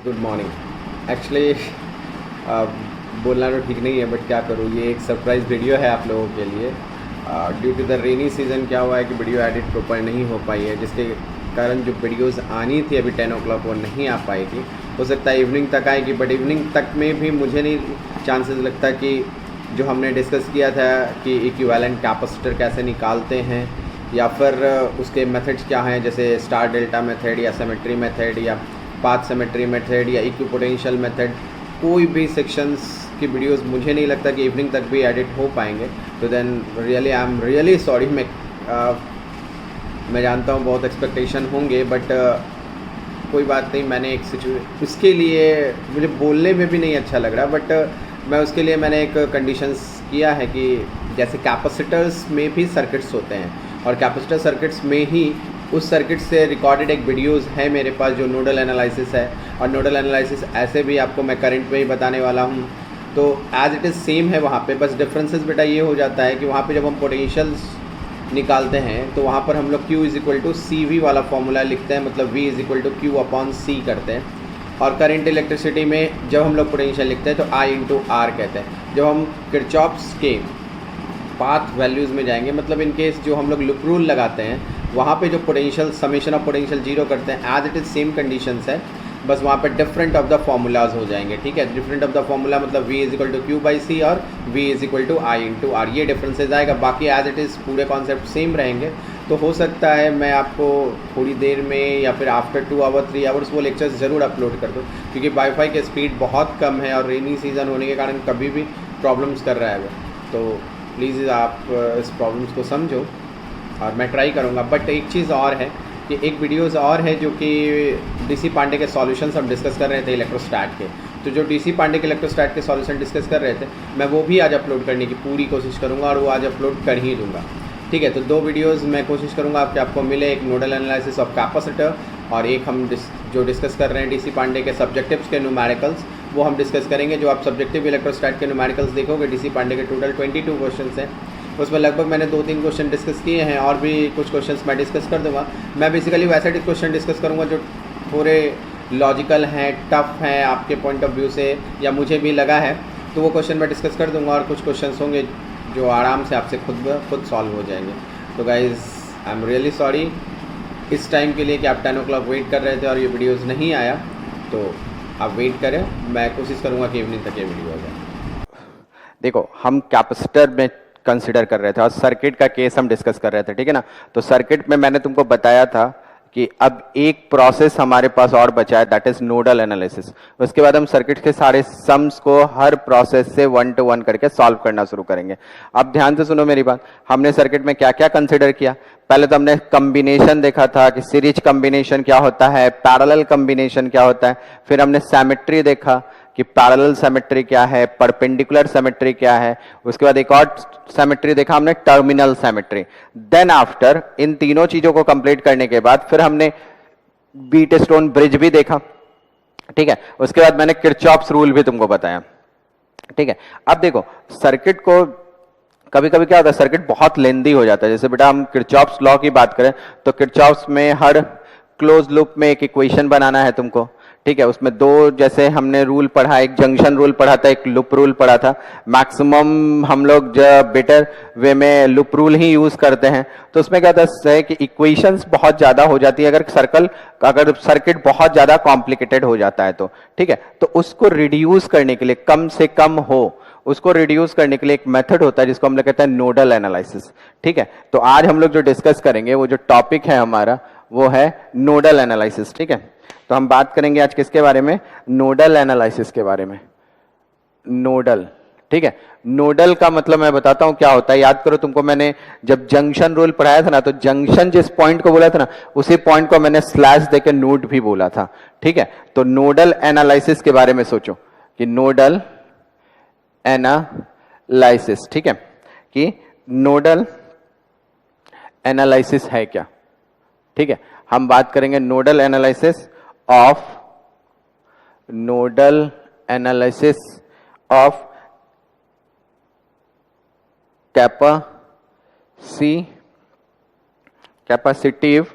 Good morning. Actually बोलना तो ठीक नहीं है, बट क्या करूँ, ये एक सरप्राइज़ वीडियो है आप लोगों के लिए। Due to the rainy season क्या हुआ है कि वीडियो एडिट प्रॉपर नहीं हो पाई है, जिसके कारण जो वीडियोस आनी थी अभी 10 o'clock वो नहीं आ पाएगी। हो सकता है इवनिंग तक आएगी, बट इवनिंग तक में भी मुझे नहीं चांसेस लगता कि जो हमने डिस्कस किया था कि इक्विवेलेंट कैपेसिटर कैसे निकालते हैं या फिर उसके मेथड्स क्या हैं, जैसे स्टार डेल्टा मेथड या सिमेट्री मेथड या पाथ सिमेट्री मेथड या इक्विपोटेंशियल मेथड, कोई भी सेक्शंस की वीडियोस मुझे नहीं लगता कि इवनिंग तक भी एडिट हो पाएंगे। तो then really I am really sorry. मैं जानता हूँ बहुत एक्सपेक्टेशन होंगे, बट कोई बात नहीं। मैंने एक उसके लिए मुझे बोलने में भी नहीं अच्छा लग रहा, बट मैं उसके लिए मैंने एक कंडीशंस किया है कि जैसे कैपेसिटर्स में भी सर्किट्स होते हैं और कैपेसिटर सर्किट्स में ही उस सर्किट से रिकॉर्डेड एक वीडियोस है मेरे पास जो नोडल एनालिसिस है, और नोडल एनालिसिस ऐसे भी आपको मैं करंट में ही बताने वाला हूँ। तो एज इट इज़ सेम है वहाँ पे, बस डिफरेंसेस बेटा ये हो जाता है कि वहाँ पे जब हम पोटेंशियल्स निकालते हैं तो वहाँ पर हम लोग Q = CV वाला फॉर्मूला लिखते हैं, मतलब V = Q/C करते हैं। और करंट इलेक्ट्रिसिटी में जब हम लोग पोटेंशियल लिखते हैं तो I/R कहते हैं। जब हम किरचॉफ्स के पाथ वैल्यूज़ में जाएंगे, मतलब इन केस जो हम लोग लूप रूल लगाते हैं वहाँ पे जो potential summation of potential zero करते हैं, as it is same conditions है, बस वहाँ पे डिफरेंट ऑफ द फॉर्मूलाज हो जाएंगे। ठीक है, डिफरेंट ऑफ द फॉर्मूला मतलब V = Q/C और V = I/R, ये डिफरेंसेज आएगा। बाकी एज इट इज़ पूरे कॉन्सेप्ट सेम रहेंगे। तो हो सकता है मैं आपको थोड़ी देर में या फिर आफ्टर 2 आवर 3 आवर्स वो लेक्चर्स ज़रूर अपलोड कर दूँ, क्योंकि वाईफाई की स्पीड बहुत कम है और रेनी सीज़न होने के कारण कभी भी प्रॉब्लम्स कर रहा है वो। तो प्लीज़ आप इस प्रॉब्लम्स को समझो और मैं ट्राई करूँगा। बट एक चीज़ और है कि एक वीडियोज़ और है जो कि डीसी पांडे के सॉल्यूशंस हम डिस्कस कर रहे थे इलेक्ट्रोस्टैट के। तो जो डीसी पांडे के इलेक्ट्रोस्टैट के सॉल्यूशन डिस्कस कर रहे थे, मैं वो भी आज अपलोड करने की पूरी कोशिश करूँगा और वो आज अपलोड कर ही दूँगा। ठीक है, तो 2 वीडियोज़ मैं कोशिश करूँगा कि आपको मिले, एक नोडल एनालिसिस ऑफ कैपेसिटर और एक हम जो डिस्कस कर रहे हैं डीसी पांडे के सब्जेक्टिव्स के न्यूमेरिकल्स, वो हम डिस्कस करेंगे। जो आप सब्जेक्टिव इलेक्ट्रोस्टैट के न्यूमेरिकल्स देखोगे डीसी पांडे के टोटल 22 क्वेश्चन हैं, उसमें लगभग मैंने 2-3 क्वेश्चन डिस्कस किए हैं और भी कुछ क्वेश्चंस मैं डिस्कस कर दूंगा। मैं बेसिकली वैसे क्वेश्चन डिस्कस करूंगा जो थोड़े लॉजिकल हैं, टफ हैं आपके पॉइंट ऑफ व्यू से, या मुझे भी लगा है, तो वो क्वेश्चन मैं डिस्कस कर दूंगा। और कुछ क्वेश्चंस होंगे जो आराम से आपसे खुद सॉल्व हो जाएंगे। तो guys I am really sorry इस टाइम के लिए कि आप 10 o'clock वेट कर रहे थे और ये वीडियोज़ नहीं आया, तो आप वेट करें। मैं कोशिश करूँगा कि इवनिंग तक ये वीडियो आ जाए। देखो, हम कैपेसिटर में कंसिडर कर रहे थे और सर्किट का केस हम डिस्कस कर रहे थे, ठीक है ना। तो सर्किट में मैंने तुमको बताया था कि अब एक प्रोसेस हमारे पास और बचा है, दैट इज नोडल एनालिसिस। उसके बाद हम सर्किट के सारे सम्स को हर प्रोसेस से 1 to 1 करके सॉल्व करना शुरू करेंगे। अब ध्यान से सुनो मेरी बात। हमने सर्किट में क्या क्या कंसिडर किया? पहले तो हमने कॉम्बिनेशन देखा था कि सीरीज कॉम्बिनेशन क्या होता है, पैरेलल कॉम्बिनेशन क्या होता है। फिर हमने सिमेट्री देखा कि पैरेलल सिमेट्री क्या है, परपेंडिकुलर सिमेट्री क्या है। उसके बाद एक और सिमेट्री देखा हमने, टर्मिनल सिमेट्री। देन आफ्टर इन तीनों चीजों को कंप्लीट करने के बाद फिर हमने बीट स्टोन ब्रिज भी देखा, ठीक है। उसके बाद मैंने किरचॉफ्स रूल भी तुमको बताया, ठीक है। अब देखो, सर्किट को कभी कभी क्या होता है, सर्किट बहुत लेंदी हो जाता है। जैसे बेटा हम किरचॉफ्स लॉ की बात करें तो किरचॉफ्स में हर क्लोज लूप में एक इक्वेशन बनाना है तुमको, ठीक है। उसमें 2 जैसे हमने रूल पढ़ा, एक जंक्शन रूल पढ़ा था, एक लूप रूल पढ़ा था। मैक्सिमम हम लोग बेटर वे में लूप रूल ही यूज करते हैं। तो उसमें क्या होता है कि इक्वेशंस बहुत ज्यादा हो जाती है अगर सर्किट बहुत ज्यादा कॉम्प्लिकेटेड हो जाता है तो, ठीक है। तो उसको रिड्यूस करने के लिए, कम से कम हो, उसको रिड्यूस करने के लिए एक मेथड होता है जिसको हम लोग कहते हैं नोडल एनालिसिस, ठीक है। तो आज हम लोग जो डिस्कस करेंगे, वो जो टॉपिक है हमारा, वो है नोडल एनालिसिस, ठीक है। तो हम बात करेंगे आज किसके बारे में? नोडल एनालिसिस के बारे में। नोडल, ठीक है। नोडल का मतलब मैं बताता हूं क्या होता है। याद करो, तुमको मैंने जब जंक्शन रूल पढ़ाया था ना, तो जंक्शन जिस पॉइंट को बोला था ना, उसी पॉइंट को मैंने स्लैश देके नोड भी बोला था, ठीक है। तो नोडल एनालिसिस के बारे में सोचो कि नोडल एनालिसिस, ठीक है, कि नोडल एनालिसिस है क्या, ठीक है। हम बात करेंगे nodal analysis of capacitive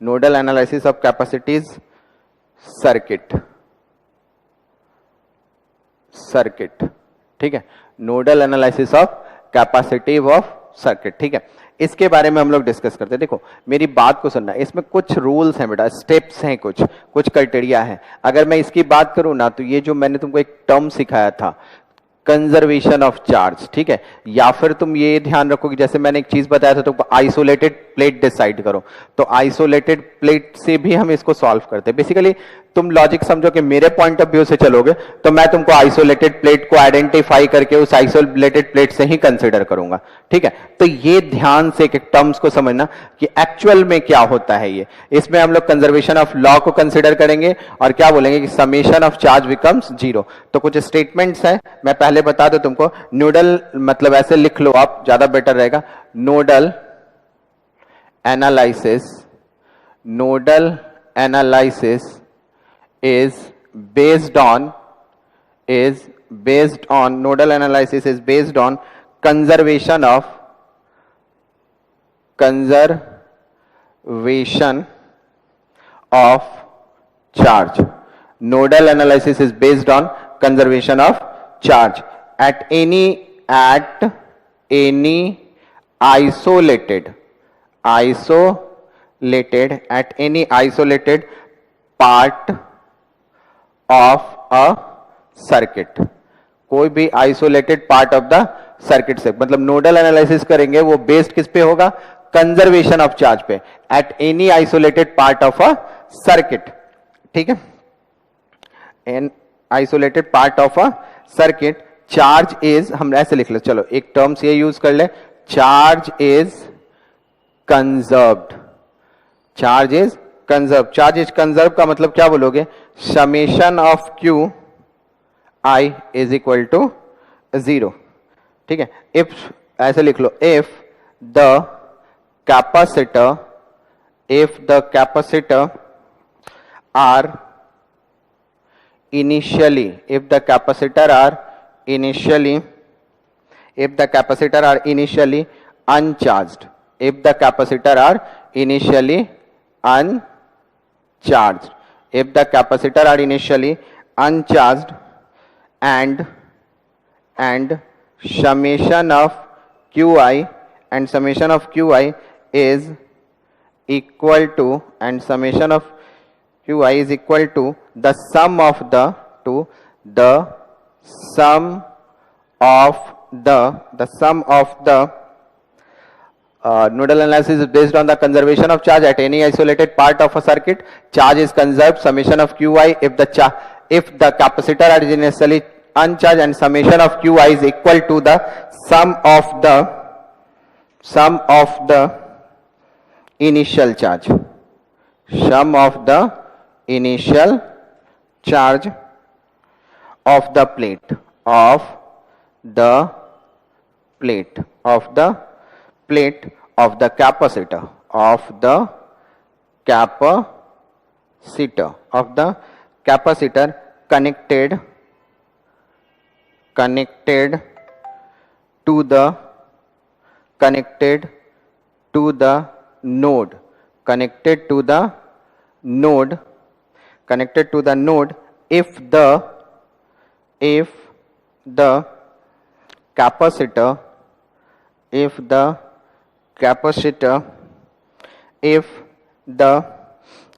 nodal analysis of capacities circuit, ठीक है, nodal analysis of capacitive of circuit, ठीक है। इसके बारे में हम लोग डिस्कस करते हैं। देखो मेरी बात को सुनना, इसमें कुछ रूल्स हैं बेटा, स्टेप्स हैं, कुछ क्राइटेरिया है। अगर मैं इसकी बात करूं ना, तो ये जो मैंने तुमको एक टर्म सिखाया था, कंजर्वेशन ऑफ चार्ज, ठीक है, या फिर तुम ये ध्यान रखो कि जैसे मैंने एक चीज बताया था तुमको, आइसोलेटेड प्लेट डिसाइड करो, तो आइसोलेटेड प्लेट से भी हम इसको सॉल्व करते हैं। बेसिकली तुम लॉजिक समझो कि मेरे पॉइंट ऑफ व्यू से चलोगे तो मैं तुमको आइसोलेटेड प्लेट को आइडेंटिफाई करके उस आइसोलेटेड प्लेट से ही कंसिडर करूंगा, ठीक है। तो ये ध्यान से एक टर्म्स को समझना कि एक्चुअल में क्या होता है ये। इसमें हम लोग कंजर्वेशन ऑफ लॉ को कंसिडर करेंगे और क्या बोलेंगे कि summation of charge becomes zero. तो कुछ स्टेटमेंट्स हैं, मैं पहले बता दूं तुमको। नोडल मतलब ऐसे लिख लो आप, ज्यादा बेटर रहेगा। Nodal analysis is based on nodal analysis is based on conservation of charge. Nodal analysis is based on conservation of charge at any isolated part of a circuit, कोई भी isolated part of the circuit से, मतलब nodal analysis करेंगे वो based किस पे होगा, conservation of charge पे, at any isolated part of a circuit, ठीक है। An isolated part of a circuit, charge is, हम ऐसे लिख ले, चलो एक टर्म्स ये यूज कर ले, charge is conserved. Charge is conserve का मतलब क्या बोलोगे, summation of Q I is equal to 0, ठीक है। इफ ऐसे लिख लो, if the capacitor are initially uncharged, and summation of qi is equal to, the sum of the nodal analysis is based on the conservation of charge at any isolated part of a circuit. Charge is conserved, summation of qi, if the capacitor are initially uncharged, and summation of qi is equal to the sum of the initial charge, of the plate of the capacitor connected to the node if the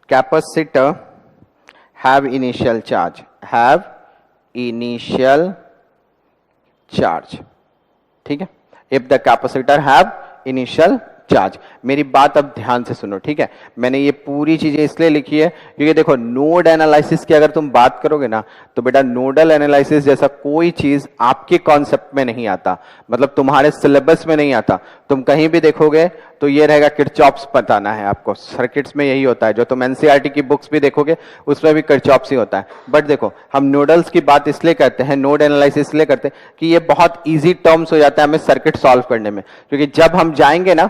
capacitor have initial charge, ठीक है। if the capacitor have initial charge. मेरी बात अब ध्यान से सुनो, ठीक है। मैंने ये पूरी चीजें इसलिए लिखी है क्योंकि देखो, नोड एनालिसिस की अगर तुम बात करोगे ना, तो बेटा नोडल एनालिसिस जैसा कोई चीज आपके कॉन्सेप्ट में नहीं आता, मतलब तुम्हारे सिलेबस में नहीं आता। तुम कहीं भी देखोगे तो ये रहेगा किरचॉप्स बताना है आपको, सर्किट्स में यही होता है। जो तुम एनसीईआरटी की बुक्स भी देखोगे उसमें भी किरचॉप्स ही होता है। बट देखो, हम नोडल्स की बात इसलिए करते हैं, नोड एनालिसिस इसलिए करते हैं कि ये बहुत ईजी टर्म्स हो जाता है हमें सर्किट सॉल्व करने में। क्योंकि जब हम जाएंगे ना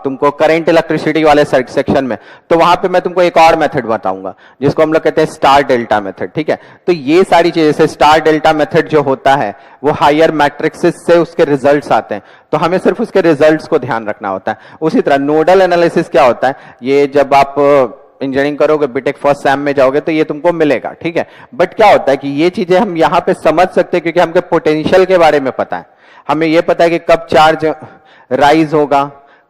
तुमको करंट इलेक्ट्रिसिटी वाले सेक्शन में, तो वहां पे मैं तुमको एक और मेथड बताऊंगा जिसको हम लोग कहते हैं स्टार डेल्टा मेथड, ठीक है। तो ये सारी चीजें, जैसे स्टार डेल्टा मेथड जो होता है वो हायर मैट्रिक्सेस से उसके रिजल्ट्स आते हैं। तो हमें सिर्फ उसके रिजल्ट्स को ध्यान रखना होता है। उसी तरह नोडल एनालिसिस क्या होता है, ये जब आप इंजीनियरिंग करोगे, बीटेक फर्स्ट सेम में जाओगे तो ये तुमको मिलेगा, ठीक है। बट क्या होता है कि ये चीजें हम यहाँ पे समझ सकते हैं क्योंकि हमके पोटेंशियल के बारे में पता है। हमें ये पता है कि कब चार्ज राइज होगा,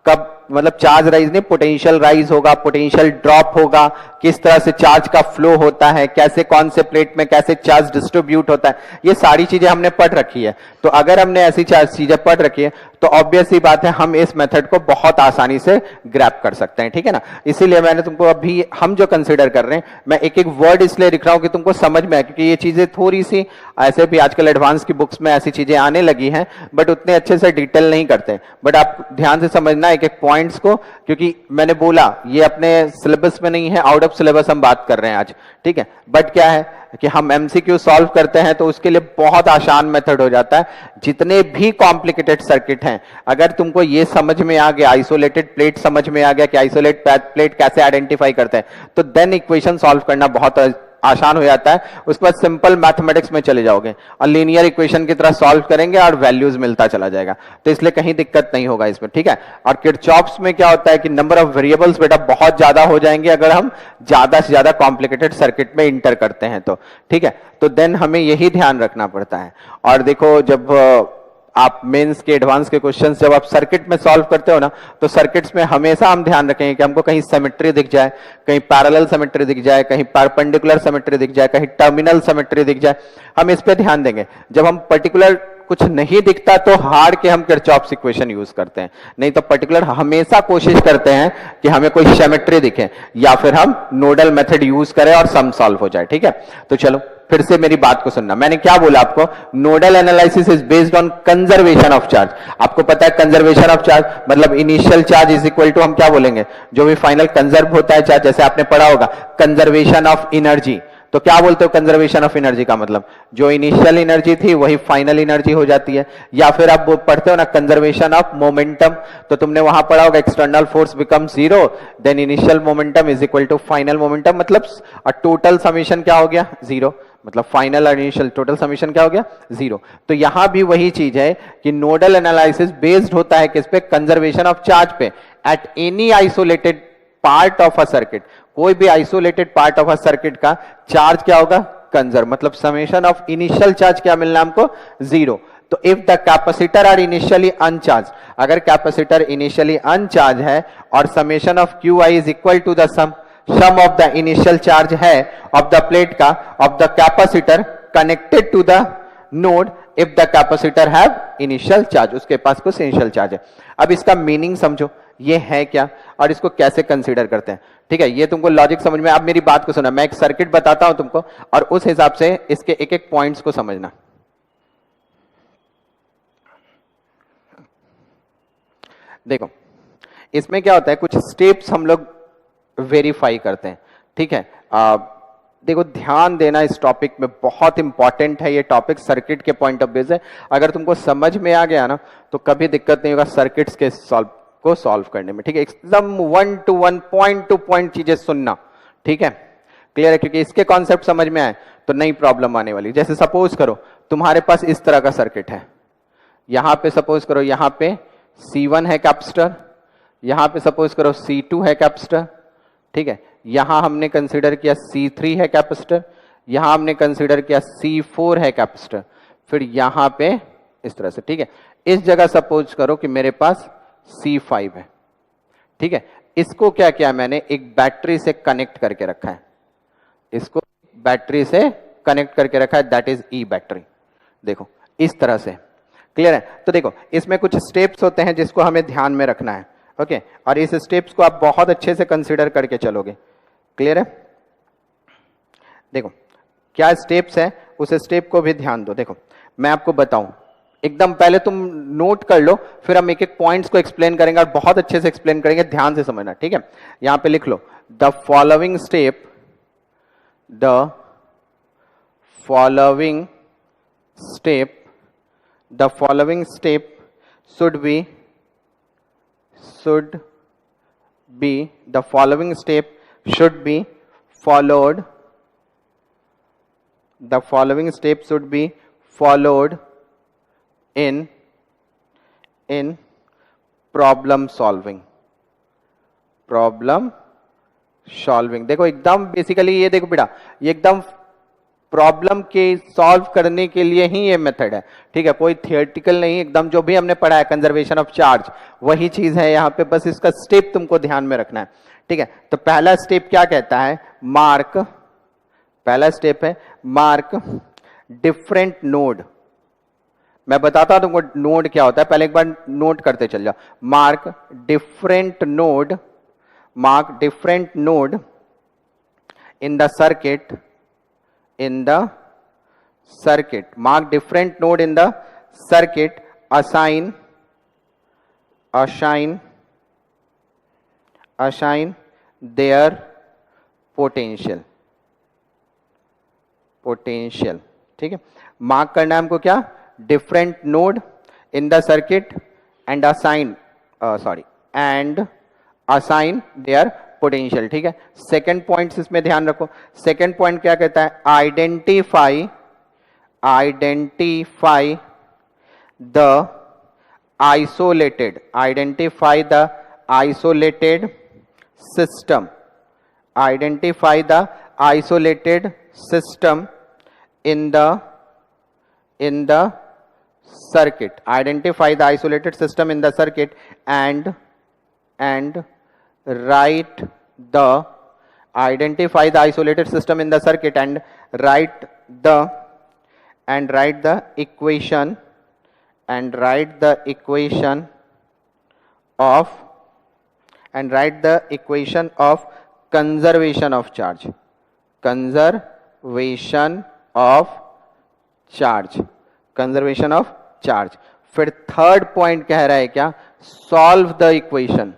कब मतलब चार्ज राइज नहीं, पोटेंशियल राइज होगा, पोटेंशियल ड्रॉप होगा, किस तरह से चार्ज का फ्लो होता है, कैसे कौन से प्लेट में कैसे चार्ज डिस्ट्रीब्यूट होता है, ये सारी चीजें हमने पढ़ रखी है। तो अगर हमने ऐसी चीजें पढ़ रखी है तो ऑब्वियस सी बात है हम इस मेथड को बहुत आसानी से ग्रैप कर सकते हैं, ठीक है ना। इसीलिए मैंने तुमको अभी हम जो कंसिडर कर रहे हैं, मैं एक एक वर्ड इसलिए लिख रहा हूं कि तुमको समझ में आए, क्योंकि ये चीजें थोड़ी सी ऐसे भी आजकल एडवांस की बुक्स में ऐसी चीजें आने लगी हैं बट उतने अच्छे से डिटेल नहीं करते। बट आप ध्यान से समझना एक एक पॉइंट्स को, क्योंकि मैंने बोला ये अपने सिलेबस में नहीं है, आउट ऑफ सिलेबस हम बात कर रहे हैं आज, ठीक है। बट क्या है कि हम एमसीक्यू सॉल्व करते हैं तो उसके लिए बहुत आसान मेथड हो जाता है। जितने भी कॉम्प्लिकेटेड सर्किट हैं, अगर तुमको ये समझ में आ गया, आइसोलेटेड प्लेट समझ में आ गया कि आइसोलेट प्लेट कैसे आइडेंटिफाई करते हैं, तो देन इक्वेशन सॉल्व करना बहुत आसान हो जाता है। उसके बाद सिंपल मैथमेटिक्स में चले जाओगे और लीनियर इक्वेशन की तरह सॉल्व करेंगे और वैल्यूज मिलता चला जाएगा, तो इसलिए कहीं दिक्कत नहीं होगा इसमें, ठीक है। और किरचॉफ्स में क्या होता है कि नंबर ऑफ वेरिएबल्स बेटा बहुत ज्यादा हो जाएंगे अगर हम ज्यादा से ज्यादा कॉम्प्लिकेटेड सर्किट में इंटर करते हैं तो, ठीक है। तो देन हमें यही ध्यान रखना पड़ता है। और देखो जब आप मेंस के एडवांस के क्वेश्चंस जब आप सर्किट में सॉल्व करते हो ना, तो सर्किट्स में हमेशा हम ध्यान रखेंगे कि हमको कहीं सिमेट्री दिख जाए, कहीं पैरेलल सिमेट्री दिख जाए, कहीं परपेंडिकुलर सिमेट्री दिख जाए, कहीं टर्मिनल सिमेट्री दिख जाए, हम इस पे ध्यान देंगे। जब हम पर्टिकुलर कुछ नहीं दिखता तो हार के हम किरचॉफ्स इक्वेशन यूज करते हैं, नहीं तो पर्टिकुलर हमेशा कोशिश करते हैं कि हमें कोई सिमेट्री दिखे या फिर हम नोडल मेथड यूज करें और सम सॉल्व हो जाए, ठीक है। तो चलो फिर से मेरी बात को सुनना, मैंने क्या बोला आपको, nodal analysis is based on conservation of charge. आपको पता है कंजर्वेशन ऑफ चार्ज मतलब initial charge is equal to हम क्या बोलेंगे, जो भी फाइनल कंजर्व होता है चार्ज, जैसे आपने पढ़ा होगा कंजर्वेशन ऑफ एनर्जी। तो क्या बोलते हो कंजर्वेशन ऑफ एनर्जी का मतलब, जो इनिशियल एनर्जी थी वही फाइनल एनर्जी हो जाती है। या फिर आप पढ़ते हो ना कंजर्वेशन ऑफ मोमेंटम, तो तुमने वहां पढ़ा होगा external force become zero then initial momentum is equal to final momentum, मतलब टोटल समीशन क्या हो गया जीरो, मतलब फाइनल और इनिशियल टोटल समीशन क्या हो गया जीरो। तो यहां भी वही चीज है कि नोडल एनालिसिस बेस्ड होता है किस पे, कंजर्वेशन ऑफ चार्ज पे at any isolated part of a circuit. कोई भी isolated part of a circuit का चार्ज क्या होगा कंजर्व, मतलब समेशन ऑफ इनिशियल चार्ज क्या मिलना हमको जीरो। तो if the capacitor are initially uncharge, अगर कैपेसिटर इनिशियली अनचार्ज है और summation of Q I is equal to the sum of the initial charge है ऑफ द प्लेट का of the capacitor connected to the node, if the capacitor have initial charge, उसके पास कुछ initial charge है। अब इसका meaning समझो ये है क्या और इसको कैसे कंसीडर करते हैं, ठीक है। ये तुमको लॉजिक समझ में, आप मेरी बात को सुना, मैं एक सर्किट बताता हूं तुमको और उस हिसाब से इसके एक एक पॉइंट्स को समझना। देखो इसमें क्या होता है, कुछ स्टेप्स हम लोग वेरीफाई करते हैं, ठीक है। देखो ध्यान देना इस टॉपिक में, बहुत इंपॉर्टेंट है ये टॉपिक सर्किट के पॉइंट ऑफ व्यू से। अगर तुमको समझ में आ गया ना तो कभी दिक्कत नहीं होगा सर्किट्स के सॉल्व करने में, ठीक है। एकदम 1 to 1 पॉइंट टू पॉइंट चीजें सुनना, ठीक है, क्लियर है, क्योंकि इसके कॉन्सेप्ट समझ में आए तो नई प्रॉब्लम आने वाली। जैसे सपोज करो तुम्हारे पास इस तरह का सर्किट है, यहां पे सपोज करो यहां पे C1 है कैपेसिटर, यहां पे सपोज करो C2 है कैपेसिटर, ठीक है। यहां हमने कंसीडर किया C3 है कैपेसिटर, यहां हमने कंसीडर किया C4 है कैपेसिटर, फिर यहां पे इस तरह से, ठीक है। इस जगह सपोज करो कि मेरे पास C5 है, ठीक है। इसको क्या किया मैंने, एक बैटरी से कनेक्ट करके रखा है, इसको बैटरी से कनेक्ट करके रखा है, दैट इज ई बैटरी। देखो इस तरह से, क्लियर है। तो देखो इसमें कुछ स्टेप्स होते हैं जिसको हमें ध्यान में रखना है, ओके। और इस स्टेप्स को आप बहुत अच्छे से कंसीडर करके चलोगे, क्लियर है। देखो क्या स्टेप्स है, उस स्टेप को भी ध्यान दो। देखो मैं आपको बताऊं, एकदम पहले तुम नोट कर लो, फिर हम एक एक पॉइंट्स को एक्सप्लेन करेंगे और बहुत अच्छे से एक्सप्लेन करेंगे, ध्यान से समझना, ठीक है। यहां पे लिख लो the following step, the following step, the following step should be the following step should be followed, the following step should be followed in in problem solving. Problem solving देखो एकदम बेसिकली ये देखो बेटा, ये एकदम प्रॉब्लम के solve करने के लिए ही ये मेथड है, ठीक है, कोई थियोरेटिकल नहीं, एकदम जो भी हमने पढ़ा है कंजर्वेशन ऑफ चार्ज वही चीज है यहाँ पे, बस इसका स्टेप तुमको ध्यान में रखना है, ठीक है। तो पहला स्टेप क्या कहता है, मार्क, पहला स्टेप है मार्क डिफरेंट नोड। मैं बताता हूं तुमको नोड क्या होता है, पहले एक बार नोट करते चल जाओ। Mark different node, mark different node in the circuit, in the circuit, mark different node in the circuit, assign their potential, ठीक है। मार्क करना है हमको क्या, different node in the circuit and assign their potential, ठीक है। Second point इसमें ध्यान रखो, सेकेंड पॉइंट क्या कहता है, identify the isolated system, identify the isolated system in the circuit, identify the isolated system in the circuit and write the, identify the isolated system in the circuit and write the equation of conservation of charge, conservation of charge। फिर third point कह रहा है क्या, solve the equation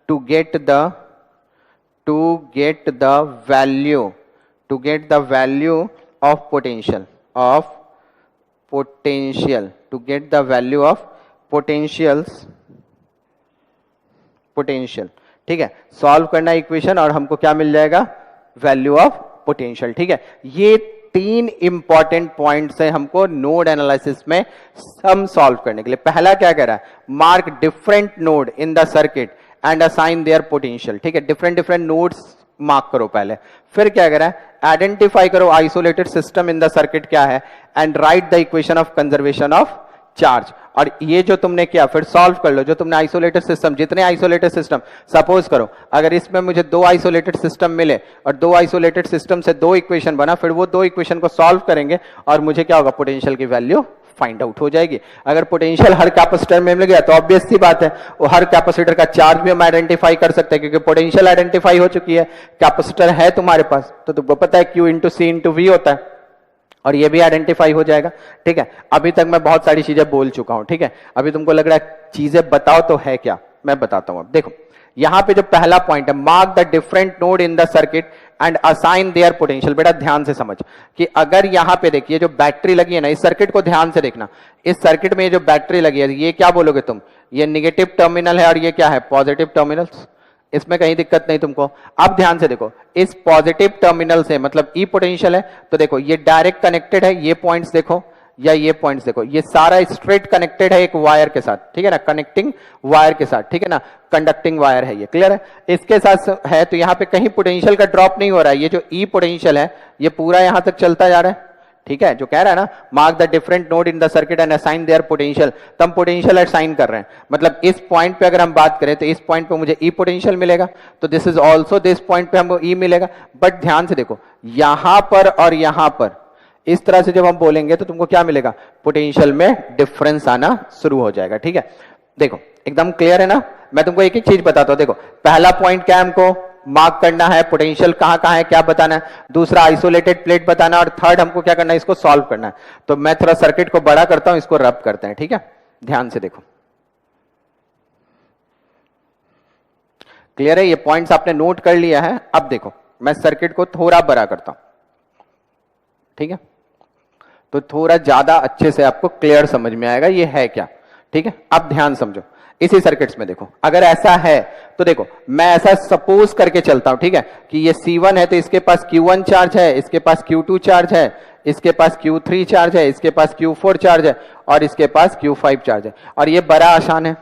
to get the value of potential, to get the value of potential, ठीक है। Solve करना equation और हमको क्या मिल जाएगा, वैल्यू ऑफ पोटेंशियल, ठीक है। ये तीन इंपॉर्टेंट पॉइंट्स हैं हमको नोड एनालिसिस में सम सॉल्व करने के लिए। पहला क्या कह रहा है, mark different node in the circuit and assign their potential, ठीक है। डिफरेंट नोड्स मार्क करो पहले। फिर क्या कह रहा है, आइडेंटिफाई करो isolated system in the circuit क्या है and right the equation of conservation of charge. और ये जो तुमने किया फिर सॉल्व कर लो, जो तुमने आइसोलेटेड सिस्टम, जितने आइसोलेटेड सिस्टम, सपोज करो अगर इसमें मुझे दो आइसोलेटेड सिस्टम मिले और दो आइसोलेटेड सिस्टम से दो इक्वेशन बना, फिर वो दो इक्वेशन को सॉल्व करेंगे और मुझे क्या होगा, पोटेंशियल की वैल्यू फाइंड आउट हो जाएगी। अगर पोटेंशियल हर कैपेसिटर में मिल गया तो ऑब्वियस सी बात है वो हर कैपेसिटर का चार्ज भी हम आइडेंटिफाई कर सकते हैं, क्योंकि पोटेंशियल आइडेंटिफाई हो चुकी है, कैपेसिटर है तुम्हारे पास तो तुमको पता है Q into C into V होता है और ये भी आइडेंटिफाई हो जाएगा, ठीक है। अभी तक मैं बहुत सारी चीजें बोल चुका हूं, ठीक है। अभी तुमको लग रहा है चीजें बताओ तो है क्या, मैं बताता हूं। अब देखो यहां पे जो पहला पॉइंट है, mark the different node in the circuit and assign their potential. बेटा ध्यान से समझ कि अगर यहां पे देखिए जो बैटरी लगी है ना, इस सर्किट को ध्यान से देखना, इस सर्किट में जो बैटरी लगी है ये क्या बोलोगे तुम, ये निगेटिव टर्मिनल है और ये क्या है, पॉजिटिव टर्मिनल। इसमें कहीं दिक्कत नहीं तुमको। अब ध्यान से देखो, इस पॉजिटिव टर्मिनल से मतलब ई पोटेंशियल है, तो देखो ये डायरेक्ट कनेक्टेड है, ये पॉइंट्स देखो या ये पॉइंट्स देखो, ये सारा स्ट्रेट कनेक्टेड है एक वायर के साथ, ठीक है ना, कनेक्टिंग वायर के साथ, ठीक है ना, कंडक्टिंग वायर है ये, क्लियर है। इसके साथ है तो यहाँ पे कहीं पोटेंशियल का ड्रॉप नहीं हो रहा है, ये जो ई पोटेंशियल है ये पूरा यहां तक चलता जा रहा है, ठीक है। जो कह रहा है ना, mark the different node in the circuit and assign their potential, तो हम पोटेंशियल असाइन कर रहे हैं, मतलब इस पॉइंट पे अगर हम बात करें तो इस पॉइंट पे मुझे ई पोटेंशियल मिलेगा, तो this is also this point पे हमको ई मिलेगा। बट ध्यान से देखो यहां पर और यहां पर इस तरह से जब हम बोलेंगे तो तुमको क्या मिलेगा, पोटेंशियल में डिफरेंस आना शुरू हो जाएगा, ठीक है। देखो एकदम क्लियर है ना, मैं तुमको एक एक चीज बताता हूं। देखो पहला पॉइंट क्या है, हमको मार्क करना है पोटेंशियल कहां कहां है, क्या बताना है, दूसरा आइसोलेटेड प्लेट बताना है, और थर्ड हमको क्या करना है, इसको सॉल्व करना है। तो मैं थोड़ा सर्किट को बड़ा करता हूं, इसको रब करते हैं, ठीक है। ध्यान से देखो, क्लियर है, ये पॉइंट्स आपने नोट कर लिया है। अब देखो मैं सर्किट को थोड़ा बड़ा करता हूं, ठीक है, तो थोड़ा ज्यादा अच्छे से आपको क्लियर समझ में आएगा ये है क्या, ठीक है। अब ध्यान समझो, इसी सर्किट्स में देखो अगर ऐसा है तो देखो मैं ऐसा सपोज करके चलता हूं, ठीक है, कि ये C1 है तो इसके पास Q1 चार्ज है, इसके पास Q2 चार्ज है, इसके पास Q3 चार्ज है, इसके पास Q4 चार्ज है और इसके पास Q5 चार्ज है। और ये बड़ा आसान है,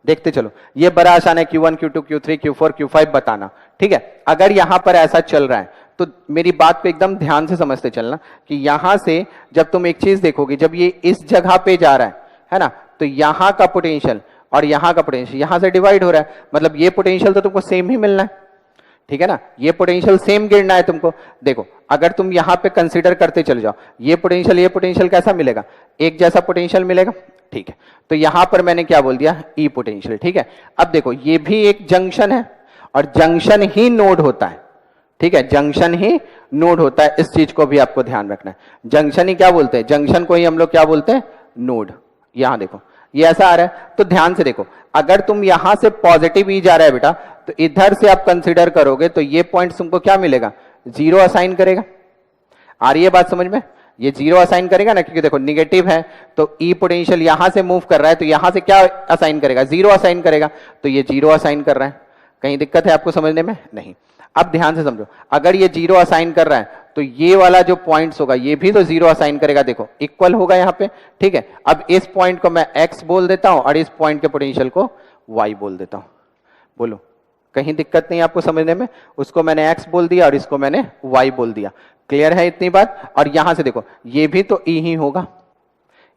देखते चलो, ये बड़ा आसान है Q1 Q2 Q3 Q4 Q5 बताना, ठीक है। अगर यहां पर ऐसा चल रहा है तो मेरी बात को एकदम ध्यान से समझते चलना कि यहां से जब तुम एक चीज देखोगे, जब ये इस जगह पे जा रहा है ना, तो यहां का पोटेंशियल और यहां का पोटेंशियल यहां से डिवाइड हो रहा है, मतलब ये पोटेंशियल तो तुमको सेम ही मिलना है, ठीक है ना, ये पोटेंशियल सेम गिरना है तुमको। देखो अगर तुम यहां पे कंसीडर करते चले जाओ, ये पोटेंशियल कैसा मिलेगा, एक जैसा पोटेंशियल मिलेगा, ठीक है। तो यहां पर मैंने क्या बोल दिया, ई पोटेंशियल, ठीक है। अब देखो ये भी एक जंक्शन है और जंक्शन ही नोड होता है, ठीक है, जंक्शन ही नोड होता है, इस चीज को भी आपको ध्यान रखना है। जंक्शन ही क्या बोलते हैं, जंक्शन को ही हम लोग क्या बोलते हैं, नोड। यहां देखो ये ऐसा आ रहा है, तो ध्यान से देखो, अगर तुम यहां से पॉजिटिव ई जा रहा है बेटा, तो इधर से आप कंसीडर करोगे तो ये पॉइंट तुमको क्या मिलेगा, 0 असाइन करेगा। आ रही है बात समझ में, ये 0 असाइन करेगा ना, क्योंकि देखो निगेटिव है तो ई पोटेंशियल यहां से मूव कर रहा है, तो यहां से क्या असाइन करेगा, 0 असाइन करेगा, तो ये 0 असाइन कर रहा है। कहीं दिक्कत है आपको समझने में, नहीं। अब ध्यान से समझो, अगर ये 0 असाइन कर रहा है तो ये वाला जो पॉइंट्स होगा ये भी तो 0 असाइन करेगा, देखो इक्वल होगा यहां पे, ठीक है। अब इस पॉइंट को मैं x बोल देता हूं और इस पॉइंट के पोटेंशियल को y बोल देता हूं। बोलो कहीं दिक्कत नहीं आपको समझने में, उसको मैंने x बोल दिया और इसको मैंने y बोल दिया। क्लियर है इतनी बात। और यहां से देखो ये भी तो e ही होगा,